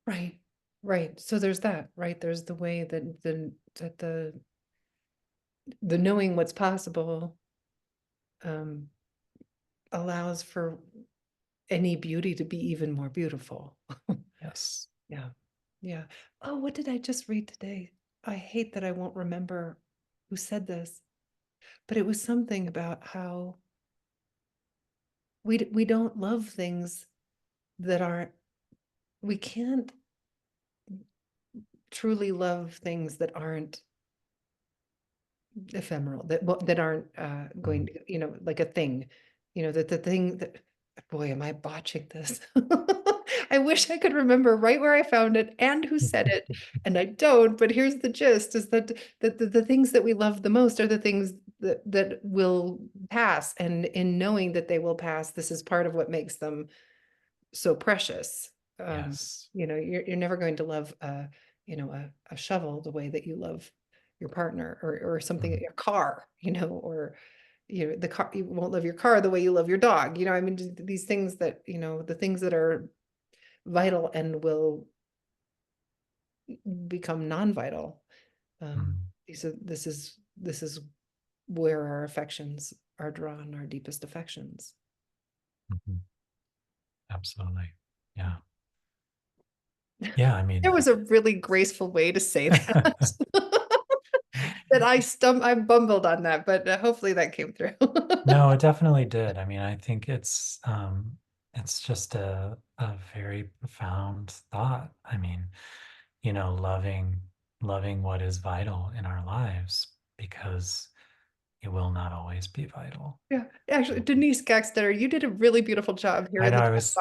Right. Right. So there's that, right? There's the way that the knowing what's possible um allows for any beauty to be even more beautiful. Yes. Yeah. Yeah. Oh, what did I just read today? I hate that I won't remember who said this, but it was something about how we don't love things that aren't we can't truly love things that aren't ephemeral, that aren't going Mm. to, like a thing, that the thing that, boy, am I botching this. I wish I could remember right where I found it and who said it, and I don't, but here's the gist is that the things that we love the most are the things that will pass, and in knowing that they will pass, this is part of what makes them so precious. Yes. You're never going to love a shovel the way that you love your partner, or something, Mm. your car, or the car, you won't love your car the way you love your dog. I mean, these things that, the things that are vital and will become non-vital. Mm. This is where our affections are drawn, our deepest affections. Mhm. Absolutely. Yeah. Yeah. I There mean, was a really graceful way to say that. That I bumbled on that, but hopefully that came through. no, it definitely did. I mean, I think it's just a very profound thought. I mean, loving what is vital in our lives because it will not always be vital. Yeah, actually, Um, Denise Gaxter, you did a really beautiful job here I in know the I chat was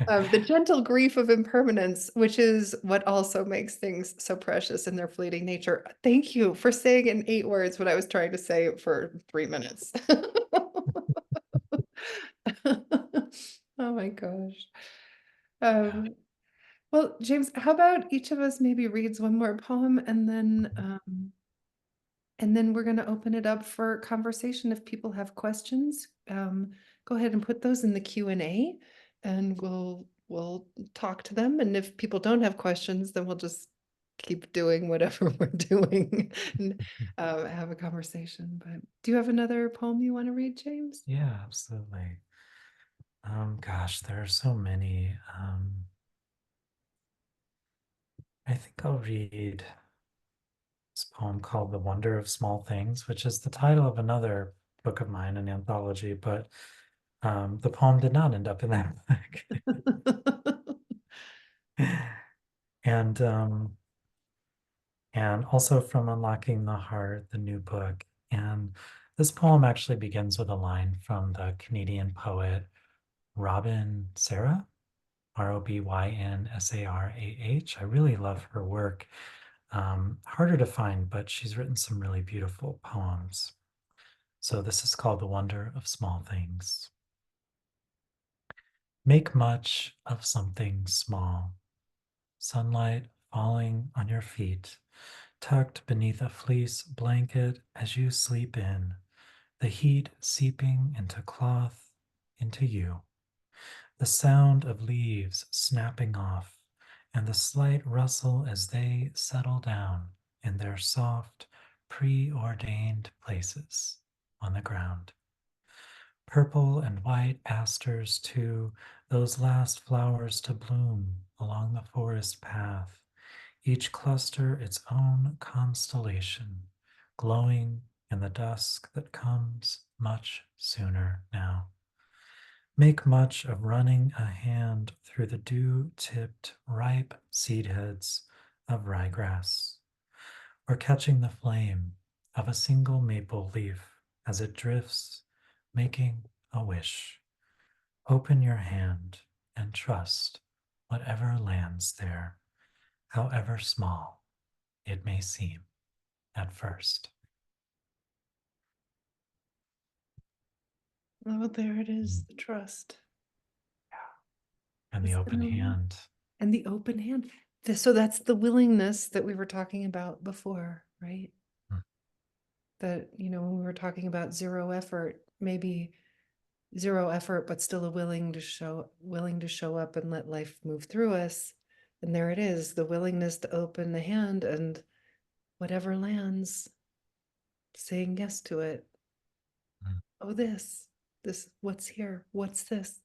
bar. The gentle grief of impermanence, which is what also makes things so precious in their fleeting nature. Thank you for saying in 8 words what I was trying to say for 3 minutes. Oh my gosh. yeah. Um, well, James, how about each of us maybe reads one more poem, and then we're going to open it up for conversation. If people have questions, go ahead and put those in the Q&A, and we'll talk to them. And if people don't have questions, then we'll just keep doing whatever we're doing and have a conversation. But do you have another poem you want to read, James? Yeah, absolutely. Gosh, there are so many. I think I'll read this poem called The Wonder of Small Things, which is the title of another book of mine, an anthology, but the poem did not end up in that book. And and also from Unlocking the Heart, the new book. And this poem actually begins with a line from the Canadian poet Robin Sarah, Robynsarah. I really love her work. Harder to find, but she's written some really beautiful poems. So this is called The Wonder of Small Things. Make much of something small. Sunlight falling on your feet, tucked beneath a fleece blanket as you sleep in, the heat seeping into cloth, into you. The sound of leaves snapping off, and the slight rustle as they settle down in their soft, preordained places on the ground. Purple and white asters, too, those last flowers to bloom along the forest path, each cluster its own constellation, glowing in the dusk that comes much sooner now. Make much of running a hand through the dew-tipped, ripe seed heads of ryegrass, or catching the flame of a single maple leaf as it drifts, making a wish. Open your hand and trust whatever lands there, however small it may seem at first. Oh, there it Mm. is, the trust. And the That's the open number. hand. And the open hand. So that's the willingness that we were talking about before, right? Mm, That, when we were talking about zero effort, maybe zero effort, but still a willing to show up and let life move through us. And there it is, the willingness to open the hand and whatever lands, saying yes to it. mm. Oh, this, what's here? What's this?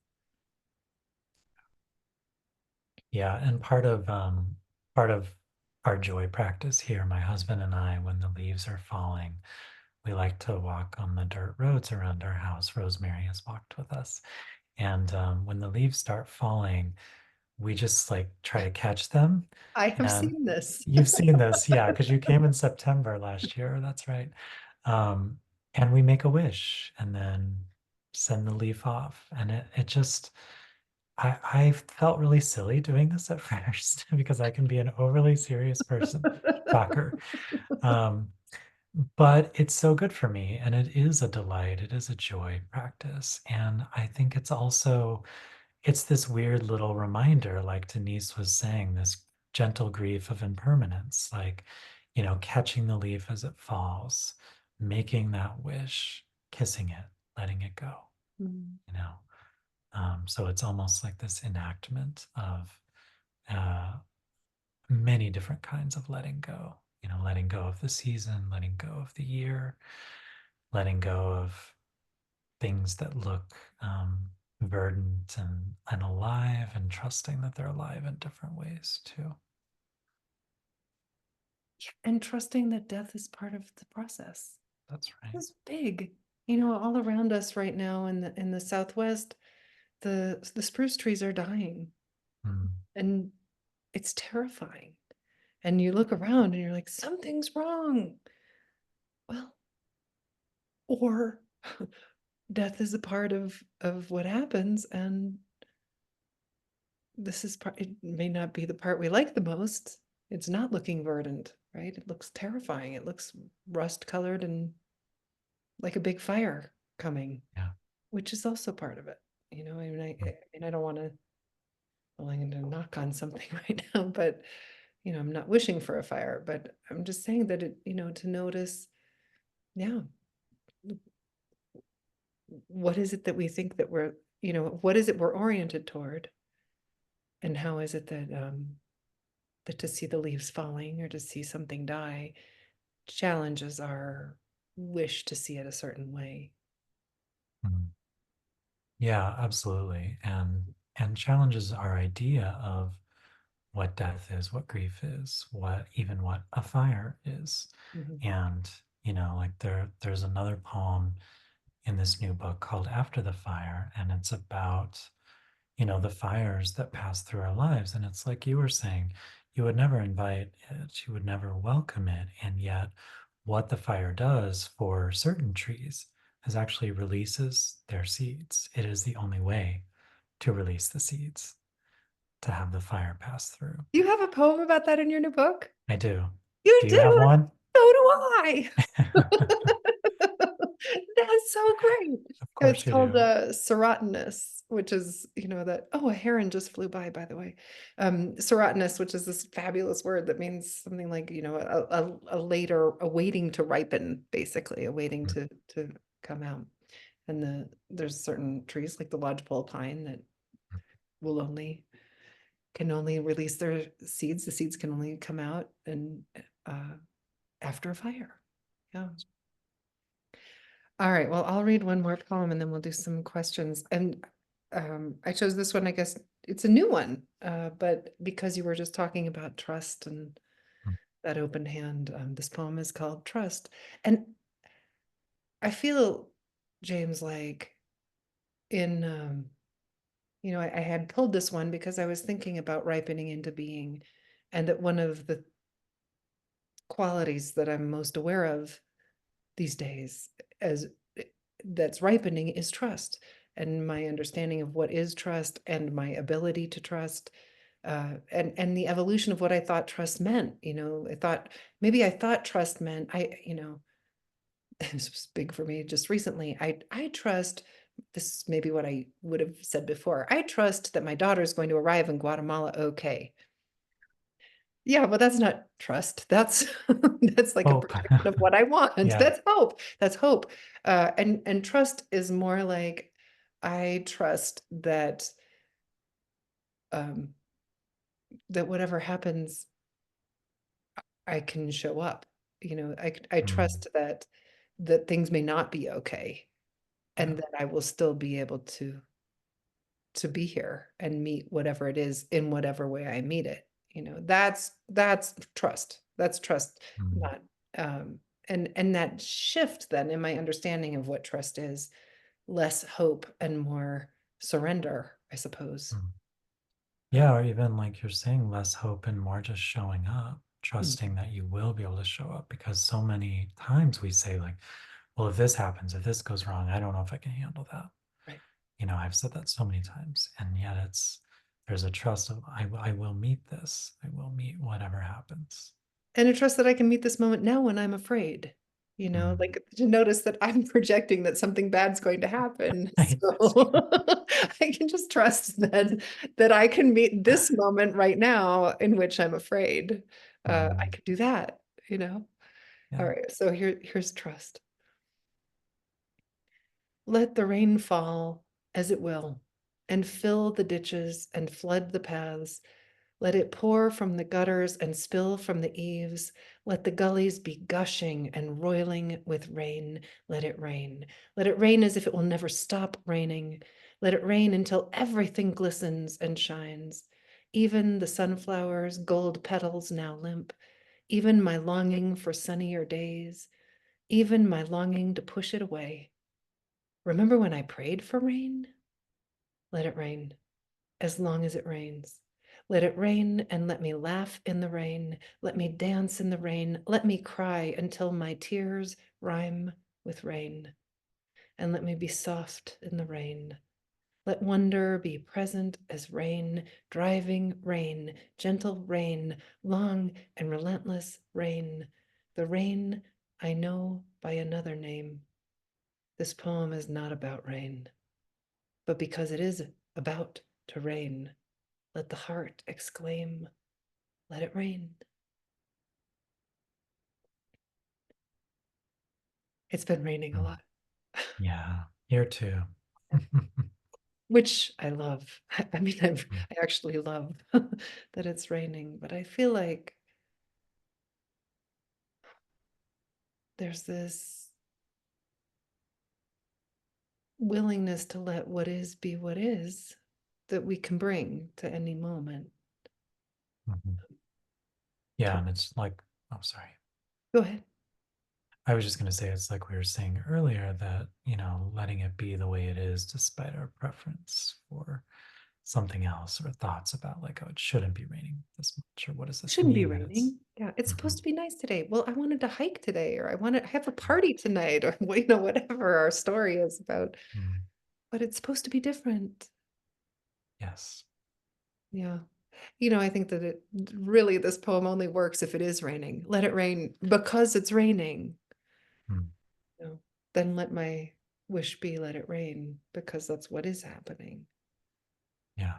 Yeah, and part of our joy practice here, my husband and I, when the leaves are falling, we like to walk on the dirt roads around our house. Rosemary has walked with us. And when the leaves start falling, we just like try to catch them. I have And seen this. you've seen this, yeah, because you came in September last year. That's right. Um, and we make a wish and then send the leaf off. And it just, I felt really silly doing this at first because I can be an overly serious person, shocker. Um, but it's so good for me and it is a delight. It is a joy practice. And I think it's this weird little reminder, like Denise was saying, this gentle grief of impermanence, like, catching the leaf as it falls, making that wish, kissing it, letting it go, Mm. you know. So it's almost like this enactment of uh, many different kinds of letting go, letting go of the season, letting go of the year, letting go of things that look verdant and alive, and trusting that they're alive in different ways too. And trusting that death is part of the process. That's right. It's big. All around us right now in the Southwest, the spruce trees are dying, Mm, and it's terrifying. And you look around and you're like, something's wrong. Well, or death is a part of what happens, and this is part. It may not be the part we like the most. It's not looking verdant, right? It looks terrifying. It looks rust colored and like a big fire coming, yeah. which is also part of it. Mm, I don't want to, well, I'm going to knock on something right now, but I'm not wishing for a fire, but I'm just saying that to notice, yeah, what is it that we think that what is it we're oriented toward, and how is it that to see the leaves falling or to see something die challenges our wish to see it a certain way. mm. Yeah, absolutely. And challenges our idea of what death is, what grief is, what a fire is. Mhm. And, like there's another poem in this new book called After the Fire, and it's about, the fires that pass through our lives. And it's like you were saying, you would never invite it, you would never welcome it. And yet, what the fire does for certain trees is actually releases their seeds. It is the only way to release the seeds, to have the fire pass through. You have a poem about that in your new book? I do. You Do you have do? one? So do I. That's so great. Of It's course you called do. serotinous, which is, that, oh, a heron just flew by the way. Serotinous, which is this fabulous word that means something like, a later, a waiting to ripen, basically, a waiting Mm, to come out. And there's certain trees like the lodgepole pine that mm. will only can only release their seeds. The seeds can only come out and uh, after a fire. Yeah. All right. Well, I'll read one more poem and then we'll do some questions. And I chose this one, I guess it's a new one, but because you were just talking about trust and Mm, that open hand, this poem is called Trust. And I feel, James, like in, I had pulled this one because I was thinking about ripening into being, and that one of the qualities that I'm most aware of these days as that's ripening is trust, and my understanding of what is trust and my ability to trust, and the evolution of what I thought trust meant. I thought trust meant this was big for me just recently. I trust, this is maybe what I would have said before, I trust that my daughter is going to arrive in Guatemala okay. Yeah, but that's not trust. That's that's like a hope. projection of what I want. Yeah. That's hope. That's hope. And trust is more like I trust um, that whatever happens, I can show up. I Mm, trust that things may not be okay, yeah. and that I will still be able to be here and meet whatever it is in whatever way I meet it. That's trust. That's trust, Mm, not and that shift then in my understanding of what trust is, less hope and more surrender, I suppose. mm. Uh, Yeah, or even like you're saying, less hope and more just showing up, mhm, trusting that you will be able to show up. Because so many times we say, like, well, if this happens, if this goes wrong, I don't know if I can handle that. right. I've said that so many times. And yet there's a trust of, I will meet this, I will meet whatever happens. And I trust that I can meet this moment now when I'm afraid. Mm. Like to notice that I'm projecting that something bad's going to happen. Right, that's So true. I can just trust that I can meet this moment right now in which I'm afraid. I Mm, can do that, you know? All yeah. right, so here's trust. Let the rain fall as it will, and fill the ditches and flood the paths. Let it pour from the gutters and spill from the eaves. Let the gullies be gushing and roiling with rain. Let it rain. Let it rain as if it will never stop raining. Let it rain until everything glistens and shines. Even the sunflower's gold petals now limp. Even my longing for sunnier days. Even my longing to push it away. Remember when I prayed for rain? Let it rain as long as it rains. Let it rain and let me laugh in the rain. Let me dance in the rain. Let me cry until my tears rhyme with rain. And let me be soft in the rain. Let wonder be present as rain, driving rain, gentle rain, long and relentless rain. The rain I know by another name. This poem is not about rain, but because it is about to rain, let the heart exclaim, let it rain. It's been raining a Mm, lot, yeah. Here too. which I love. I mean, Mm, I actually love that it's raining, but I feel like there's this willingness to let what is be what is that we can bring to any moment. mhm. To Yeah, and it's like, I'm sorry. go ahead. I was just going to say, it's like we were saying earlier that, letting it be the way it is, despite our preference for something else or thoughts about, like, oh, it shouldn't be raining this much, or what does It this shouldn't be mean that it's. raining. Yeah, it's supposed Mhm, to be nice today. Well, I wanted to hike today, or I have a mm, party tonight, or whatever our story is about. mm, But it's supposed to be different. yes. Yeah. I think that it really, this poem only works if it is raining. Let it rain because it's raining. Mm. No. then let my wish be, let it rain, because that's what is happening. Yeah.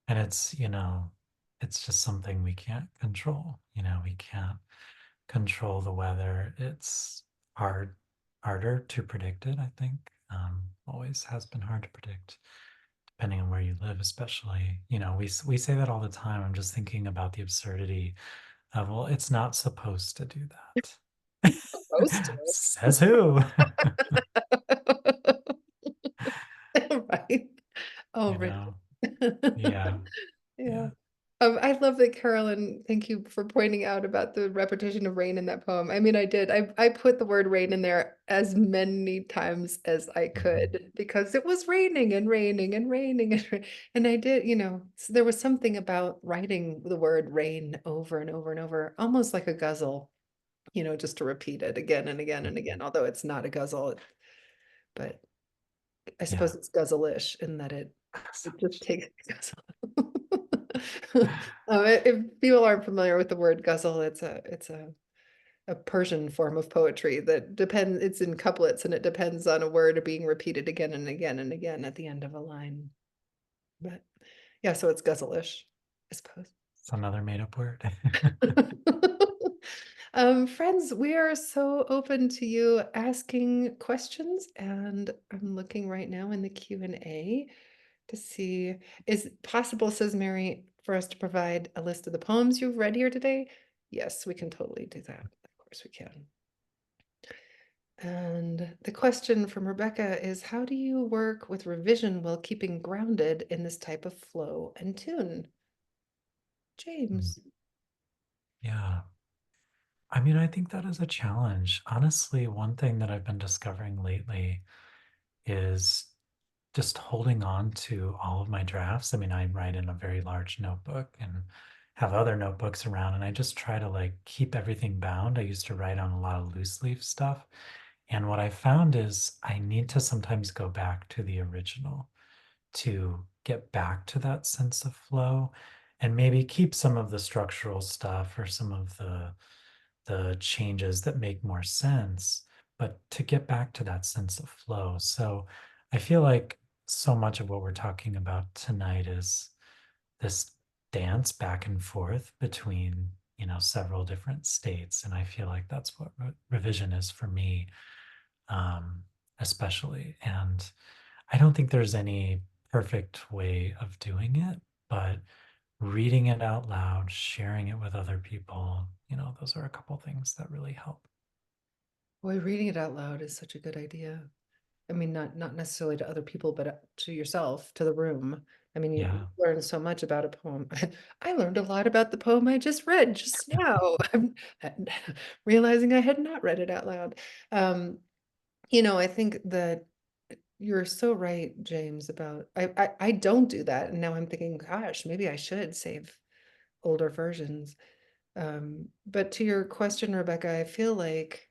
And it's just something we can't control. We can't control the weather. It's hard, harder to predict it, I think. Always has been hard to predict, depending on where you live, especially. We say that all the time. I'm just thinking about the absurdity of, well, it's not supposed to do that. Supposed Says who? to. Right. Oh, you Rich. know? Yeah, Yeah. yeah. I love that, Carolyn. Thank you for pointing out about the repetition of rain in that poem. I mean, I did. I put the word rain in there as many times as I Mhm. could because it was raining and raining and raining and I did, there was something about writing the word rain over and over and over, almost like a guzzle, just to repeat it again and again and again, although it's not a guzzle, but I Yeah. suppose it's guzzle-ish in that So it just takes guzzle. If people aren't familiar with the word guzzle, it's a Persian form of poetry that depends, it's in couplets and it depends on a word being repeated again and again and again at the end of a line. But yeah, so it's guzzle-ish, I suppose. it's another made up word. Friends, we are so open to you asking questions, and I'm looking right now in the Q&A to see, is it possible, says Mary, for us to provide a list of the poems you've read here today? Yes, we can totally do that. Of course we can. And the question from Rebecca is, how do you work with revision while keeping grounded in this type of flow and tune? Mm. James. Yeah. I mean, I think that is a challenge. Honestly, one thing that I've been discovering lately is just holding on to all of my drafts. I mean, I write in a very large notebook and have other notebooks around, and I just try to like keep everything bound. I used to write on a lot of loose leaf stuff. And what I found is I need to sometimes go back to the original to get back to that sense of flow and maybe keep some of the structural stuff or some of the changes that make more sense, but to get back to that sense of flow. So I feel like so much of what we're talking about tonight is this dance back and forth between, several different states. And I feel like that's what revision is for me, um, especially. And I don't think there's any perfect way of doing it, but reading it out loud, sharing it with other people, those are a couple things that really help. Boy, reading it out loud is such a good idea. I mean, not necessarily to other people, but to yourself, to the room. I mean, you Yeah. learn so much about a poem. I learned a lot about the poem I just read just now. I'm realizing I had not read it out loud. Um, I think that you're so right, James, about I don't do that. And now I'm thinking, gosh, maybe I should save older versions. But to your question, Rebecca, I feel like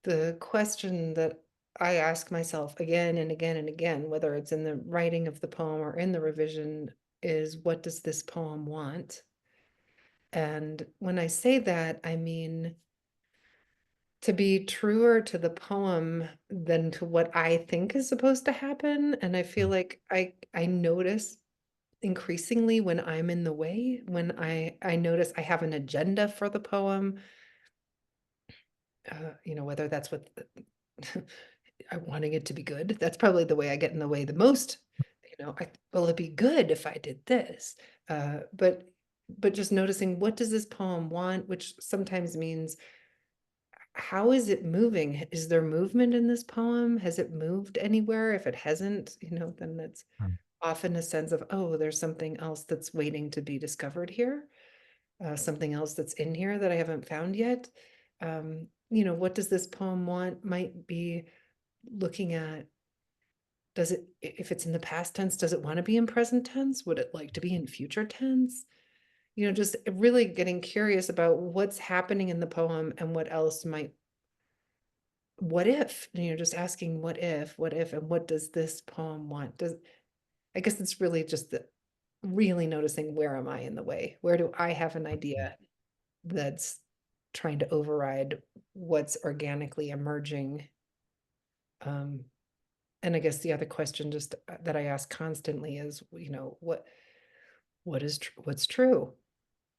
the question that I ask myself again and again and again, whether it's in the writing of the poem or in the revision, is what does this poem want? And when I say that, I mean to be truer to the poem than to what I think is supposed to happen. And I feel Mm, like I notice increasingly when I'm in the way, when I notice I have an agenda for the poem, whether that's what I'm wanting it to be good. That's probably the way I get in the way the most. Will it be good if I did this? But just noticing, what does this poem want, which sometimes means, how is it moving? Is there movement in this poem? Has it moved anywhere? If it hasn't, then that's mm, often a sense of, oh, there's something else that's waiting to be discovered here, something else that's in here that I haven't found yet. What does this poem want might be looking at, does it, if it's in the past tense, does it want to be in present tense? Would it like to be in future tense? Just really getting curious about what's happening in the poem and what else might, what if, just asking what if, and what does this poem want? I guess it's really just really noticing, where am I in the way? Where do I have an mm. idea that's trying to override what's organically emerging. Um, and I guess the other question just that I ask constantly is, what's true?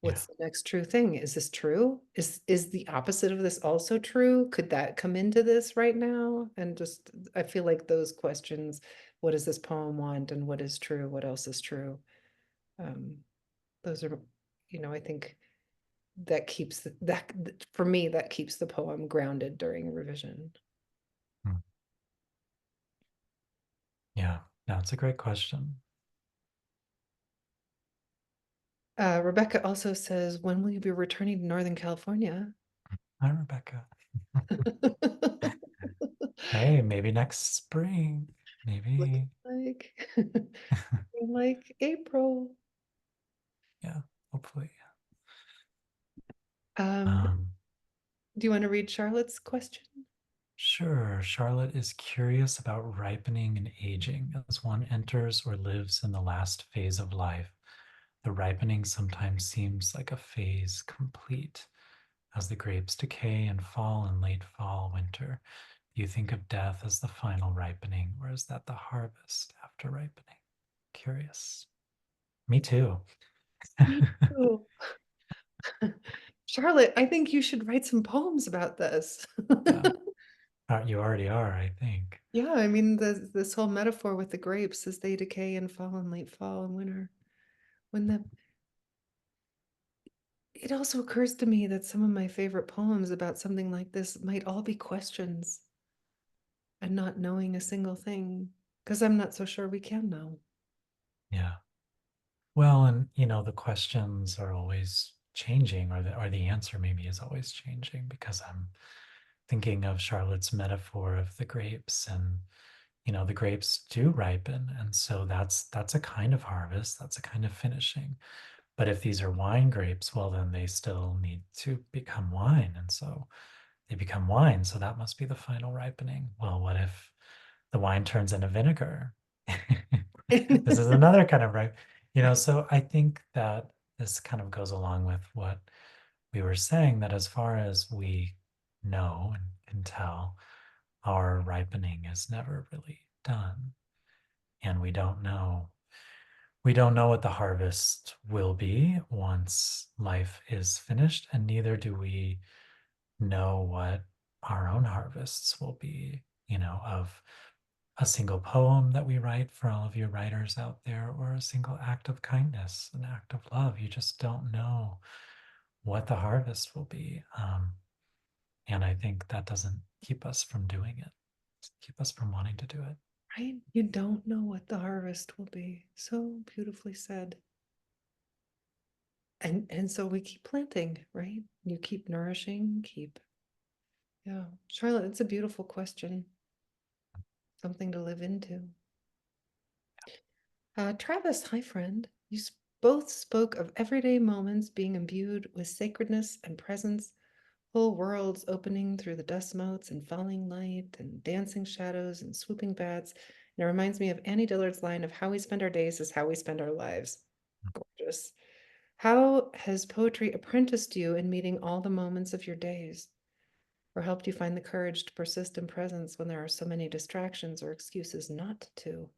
Yeah. What's the next true thing? Is this true? Is the opposite of this also true? Could that come into this right now? And just I feel like those questions, what does this poem want and what is true? What else is true? Um, those are, I think that keeps that for me, that keeps the poem grounded during revision. Mm. Yeah. No, it's a great question. Rebecca also says, when will you be returning to Northern California? Hi, Rebecca. Hey, maybe next spring. Looking Maybe. like looking like April. Yeah, hopefully. Um, Um, do you want to read Charlotte's question? sure. Charlotte is curious about ripening and aging as one enters or lives in the last phase of life. The ripening sometimes seems like a phase complete as the grapes decay and fall in late fall, winter. Do you think of death as the final ripening, or is that the harvest after ripening? Curious. Me too. Me too. Charlotte, I think you should write some poems about this. Yeah, you already are, I think. Yeah, I mean this whole metaphor with the grapes as they decay and fall in late fall and winter. When the It also occurs to me that some of my favorite poems about something like this might all be questions and not knowing a single thing, because I'm not so sure we can know. Yeah. Well, and the questions are always changing, or the answer maybe is always changing because I'm thinking of Charlotte's metaphor of the grapes, and the grapes do ripen, and so that's a kind of harvest, that's a kind of finishing. But if these are wine grapes, well, then they still need to become wine, and so they become wine, so that must be the final ripening. Well, what if the wine turns into vinegar? This is another kind of so I think that this kind of goes along with what we were saying, that as far as we know and can tell, our ripening is never really done. And we don't know what the harvest will be once life is finished, and neither do we know what our own harvests will be, of a single poem that we write, for all of you writers out there, or a single act of kindness, an act of love. You just don't know what the harvest will be. And I think that doesn't keep us from doing it, keep us from wanting to do it. Right? You don't know what the harvest will be. So beautifully said. And so we keep planting, right? You keep nourishing, yeah. Charlotte, it's a beautiful question. Something to live into. Travis, hi friend. You both spoke of everyday moments being imbued with sacredness and presence, whole worlds opening through the dust motes and falling light and dancing shadows and swooping bats. And it reminds me of Annie Dillard's line of how we spend our days is how we spend our lives. Gorgeous. How has poetry apprenticed you in meeting all the moments of your days, or helped you find the courage to persist in presence when there are so many distractions or excuses not to?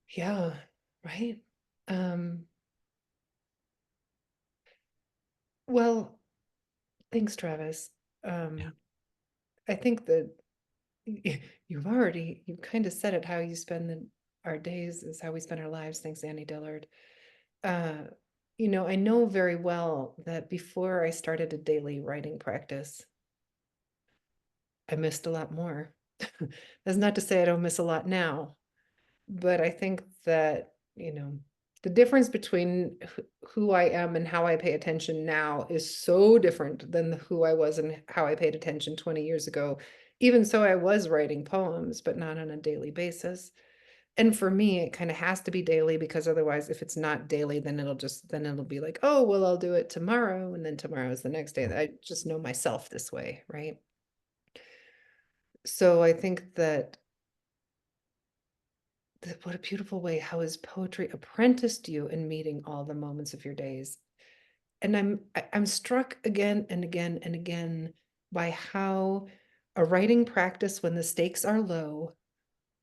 Yeah, right. Um, well, thanks, Travis. Yeah. Um, I think that you kind of said it, how you spend our days is how we spend our lives. Thanks, Annie Dillard. Uh, I know very well that before I started a daily writing practice, I missed a lot more. That's not to say I don't miss a lot now, but I think that, the difference between who I am and how I pay attention now is so different than who I was and how I paid attention 20 years ago. Even so, I was writing poems, but not on a daily basis. And for me, it kind of has to be daily, because otherwise, if it's not daily, then it'll be like, oh, well, I'll do it tomorrow. And then tomorrow is the next day. I just know myself this way, right? So I think that what a beautiful way. How has poetry apprenticed you in meeting all the moments of your days? And I'm struck again and again and again by how a writing practice when the stakes are low,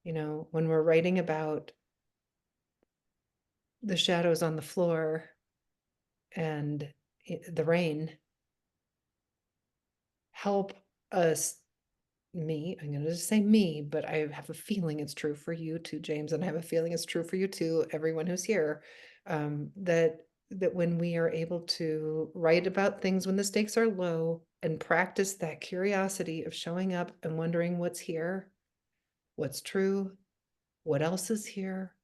when we're writing about the shadows on the floor and the rain, help us, I'm going to just say me, but I have a feeling it's true for you too, James, and I have a feeling it's true for you too, everyone who's here, that when we are able to write about things when the stakes are low and practice that curiosity of showing up and wondering what's here, what's true, what else is here,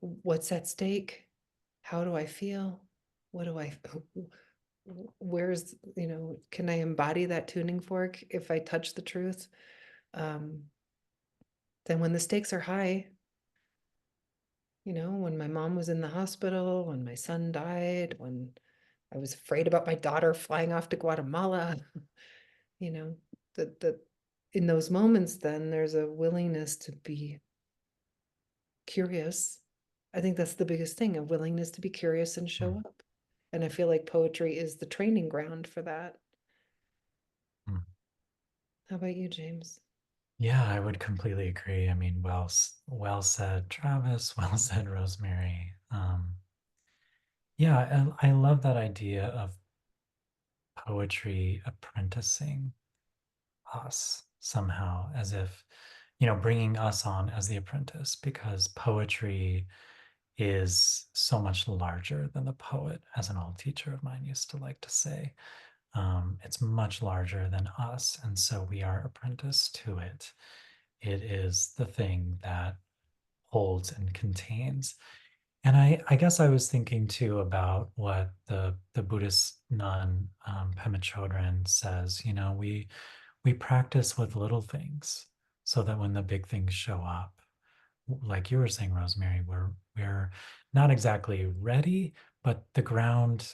what's at stake, how do I feel, what do I, where's, can I embody that tuning fork if I touch the truth? um, then when the stakes are high, when my mom was in the hospital, when my son died, when I was afraid about my daughter flying off to Guatemala, you know, that in those moments, then there's a willingness to be curious. I think that's the biggest thing, a willingness to be curious and show Mm, up. And I feel like poetry is the training ground for that. mm. How about you, James? Yeah, I would completely agree. I mean, well said, Travis. Well said, Rosemary. Yeah, I love that idea of poetry apprenticing us somehow, as if, bringing us on as the apprentice, because poetry is so much larger than the poet, as an old teacher of mine used to like to say. It's much larger than us, and so we are apprenticed to it. It is the thing that holds and contains. And I guess I was thinking too about what the Buddhist nun Pema Chodron says. We practice with little things so that when the big things show up, like you were saying, Rosemary, we're not exactly ready, but the ground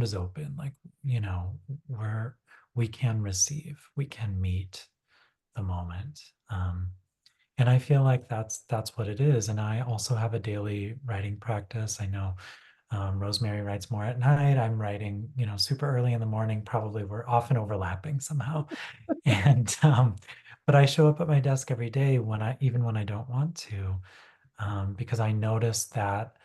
is open. Like, where we can receive, we can meet the moment. And I feel like that's what it is. And I also have a daily writing practice. I know Rosemary writes more at night. I'm writing, super early in the morning. Probably we're often overlapping somehow. And but I show up at my desk every day even when I don't want to, because I notice that,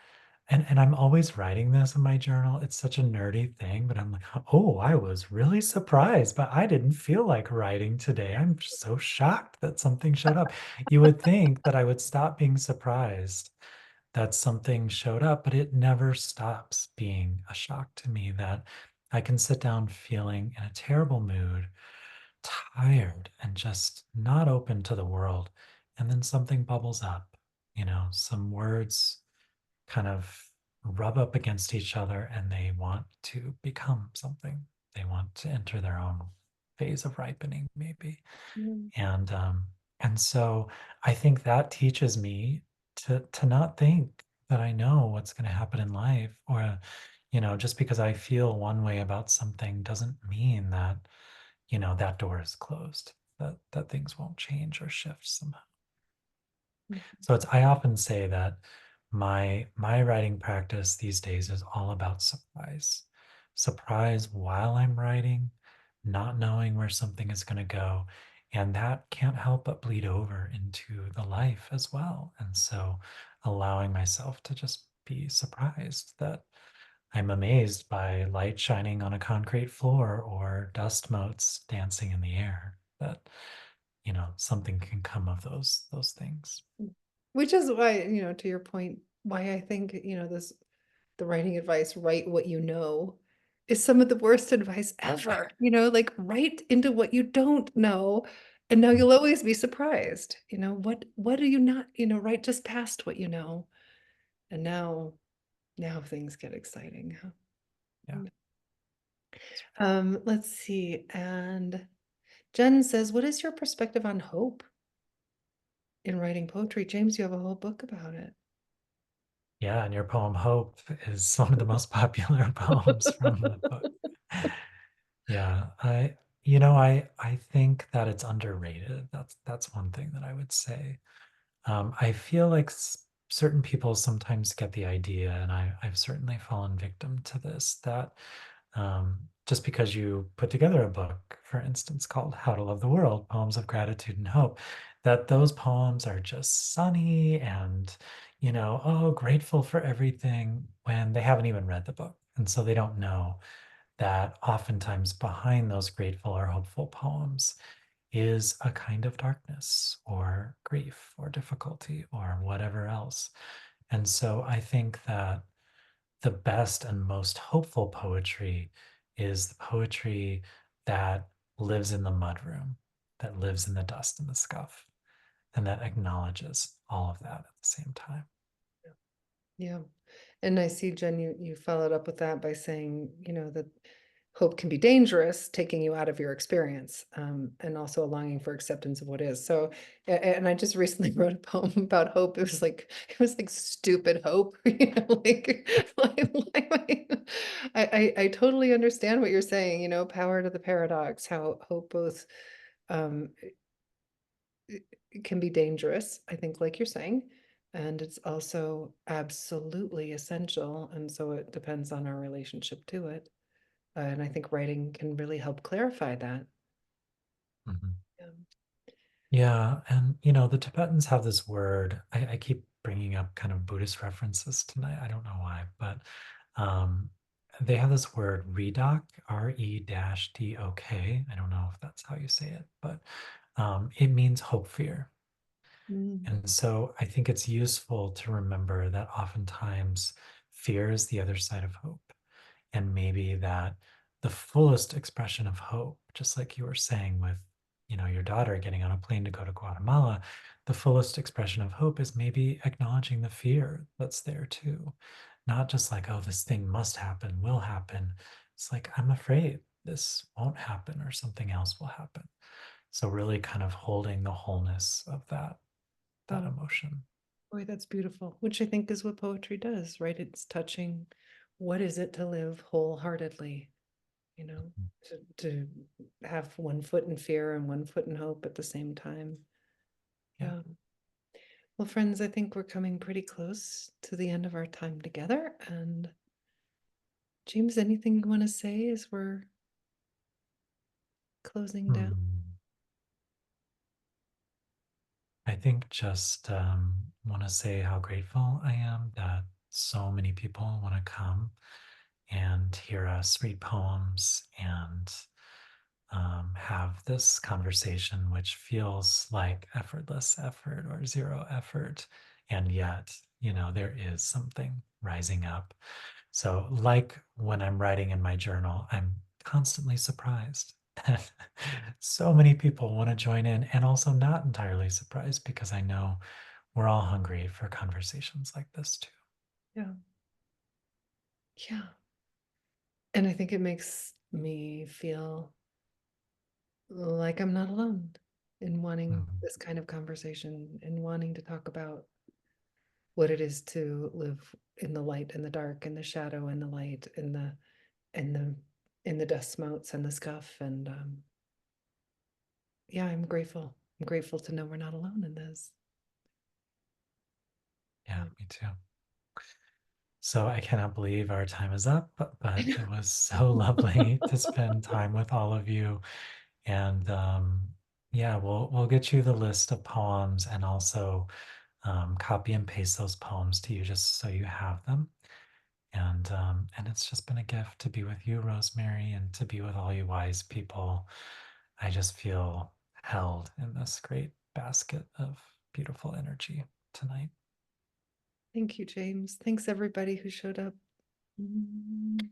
and I'm always writing this in my journal. It's such a nerdy thing, but I'm like, oh, I was really surprised, but I didn't feel like writing today. I'm so shocked that something showed up. You would think that I would stop being surprised that something showed up, but it never stops being a shock to me that I can sit down feeling in a terrible mood, tired, and just not open to the world. And then something bubbles up, some words kind of rub up against each other and they want to become something. They want to enter their own phase of ripening, maybe. Mm. And and so I think that teaches me to not think that I know what's going to happen in life, or just because I feel one way about something doesn't mean that that door is closed, that things won't change or shift somehow. So I often say that my writing practice these days is all about surprise. Surprise while I'm writing, not knowing where something is going to go. And that can't help but bleed over into the life as well. And so allowing myself to just be surprised that I'm amazed by light shining on a concrete floor or dust motes dancing in the air, that something can come of those things. Which is why, to your point, why I think, the writing advice, write what you know, is some of the worst advice ever. Like write into what you don't know, and now Mm, you'll always be surprised. What do you not, write just past what you know. And now things get exciting. Huh? yeah. Let's see. And Jen says, what is your perspective on hope in writing poetry? James, you have a whole book about it. Yeah, and your poem Hope is one of the most popular poems from the book. Yeah, I think that it's underrated. That's one thing that I would say. I feel like certain people sometimes get the idea, and I've certainly fallen victim to this, that just because you put together a book, for instance, called How to Love the World, Poems of Gratitude and Hope, that those poems are just sunny and, oh, grateful for everything when they haven't even read the book. And so they don't know that oftentimes behind those grateful or hopeful poems is a kind of darkness or grief or difficulty or whatever else. And so I think that the best and most hopeful poetry is the poetry that lives in the mudroom, that lives in the dust and the scuff, and that acknowledges all of that at the same time. Yeah. And I see, Jen, you followed up with that by saying, that hope can be dangerous, taking you out of your experience, and also a longing for acceptance of what is. So, and I just recently wrote a poem about hope. It was like stupid hope, I totally understand what you're saying, power to the paradox, how hope both um, it can be dangerous, I think, like you're saying, and it's also absolutely essential. And so it depends on our relationship to it. And I think writing can really help clarify that. Mhm. Yeah. Yeah, and the Tibetans have this word. I keep bringing up kind of Buddhist references tonight. I don't know why, but um, they have this word redok, R-E-D-O-K. I don't know if that's how you say it, but it means hope fear. Mm. And so I think it's useful to remember that oftentimes fear is the other side of hope. And maybe that the fullest expression of hope, just like you were saying with, your daughter getting on a plane to go to Guatemala, the fullest expression of hope is maybe acknowledging the fear that's there too. Not just like, oh, this thing must happen, will happen. It's like, I'm afraid this won't happen or something else will happen. So really kind of holding the wholeness of that Oh, emotion. boy, that's beautiful, which I think is what poetry does, right? It's touching what is it to live wholeheartedly, you know, to have one foot in fear and one foot in hope at the same time. Yeah. Yeah. Well, friends, I think we're coming pretty close to the end of our time together. And James, anything you want to say as we're closing down? Hmm. I think just want to say how grateful I am that so many people want to come and hear us read poems and have this conversation, which feels like effortless effort or zero effort. And yet, there is something rising up. So, like when I'm writing in my journal, I'm constantly surprised that so many people want to join in, and also not entirely surprised because I know we're all hungry for conversations like this too. Yeah. Yeah. And I think it makes me feel like I'm not alone in wanting Mhm. this kind of conversation and wanting to talk about what it is to live in the light and the dark and the shadow and the light and the in the dust motes and the scuff. And yeah, I'm grateful. I'm grateful to know we're not alone in this. Yeah, Yeah. me too. So I cannot believe our time is up, I but know. it was so lovely to spend time with all of you. And yeah, we'll get you the list of poems and also copy and paste those poems to you just so you have them. And it's just been a gift to be with you, Rosemary, and to be with all you wise people. I just feel held in this great basket of beautiful energy tonight. Thank you, James. Thanks everybody who showed up. Mm.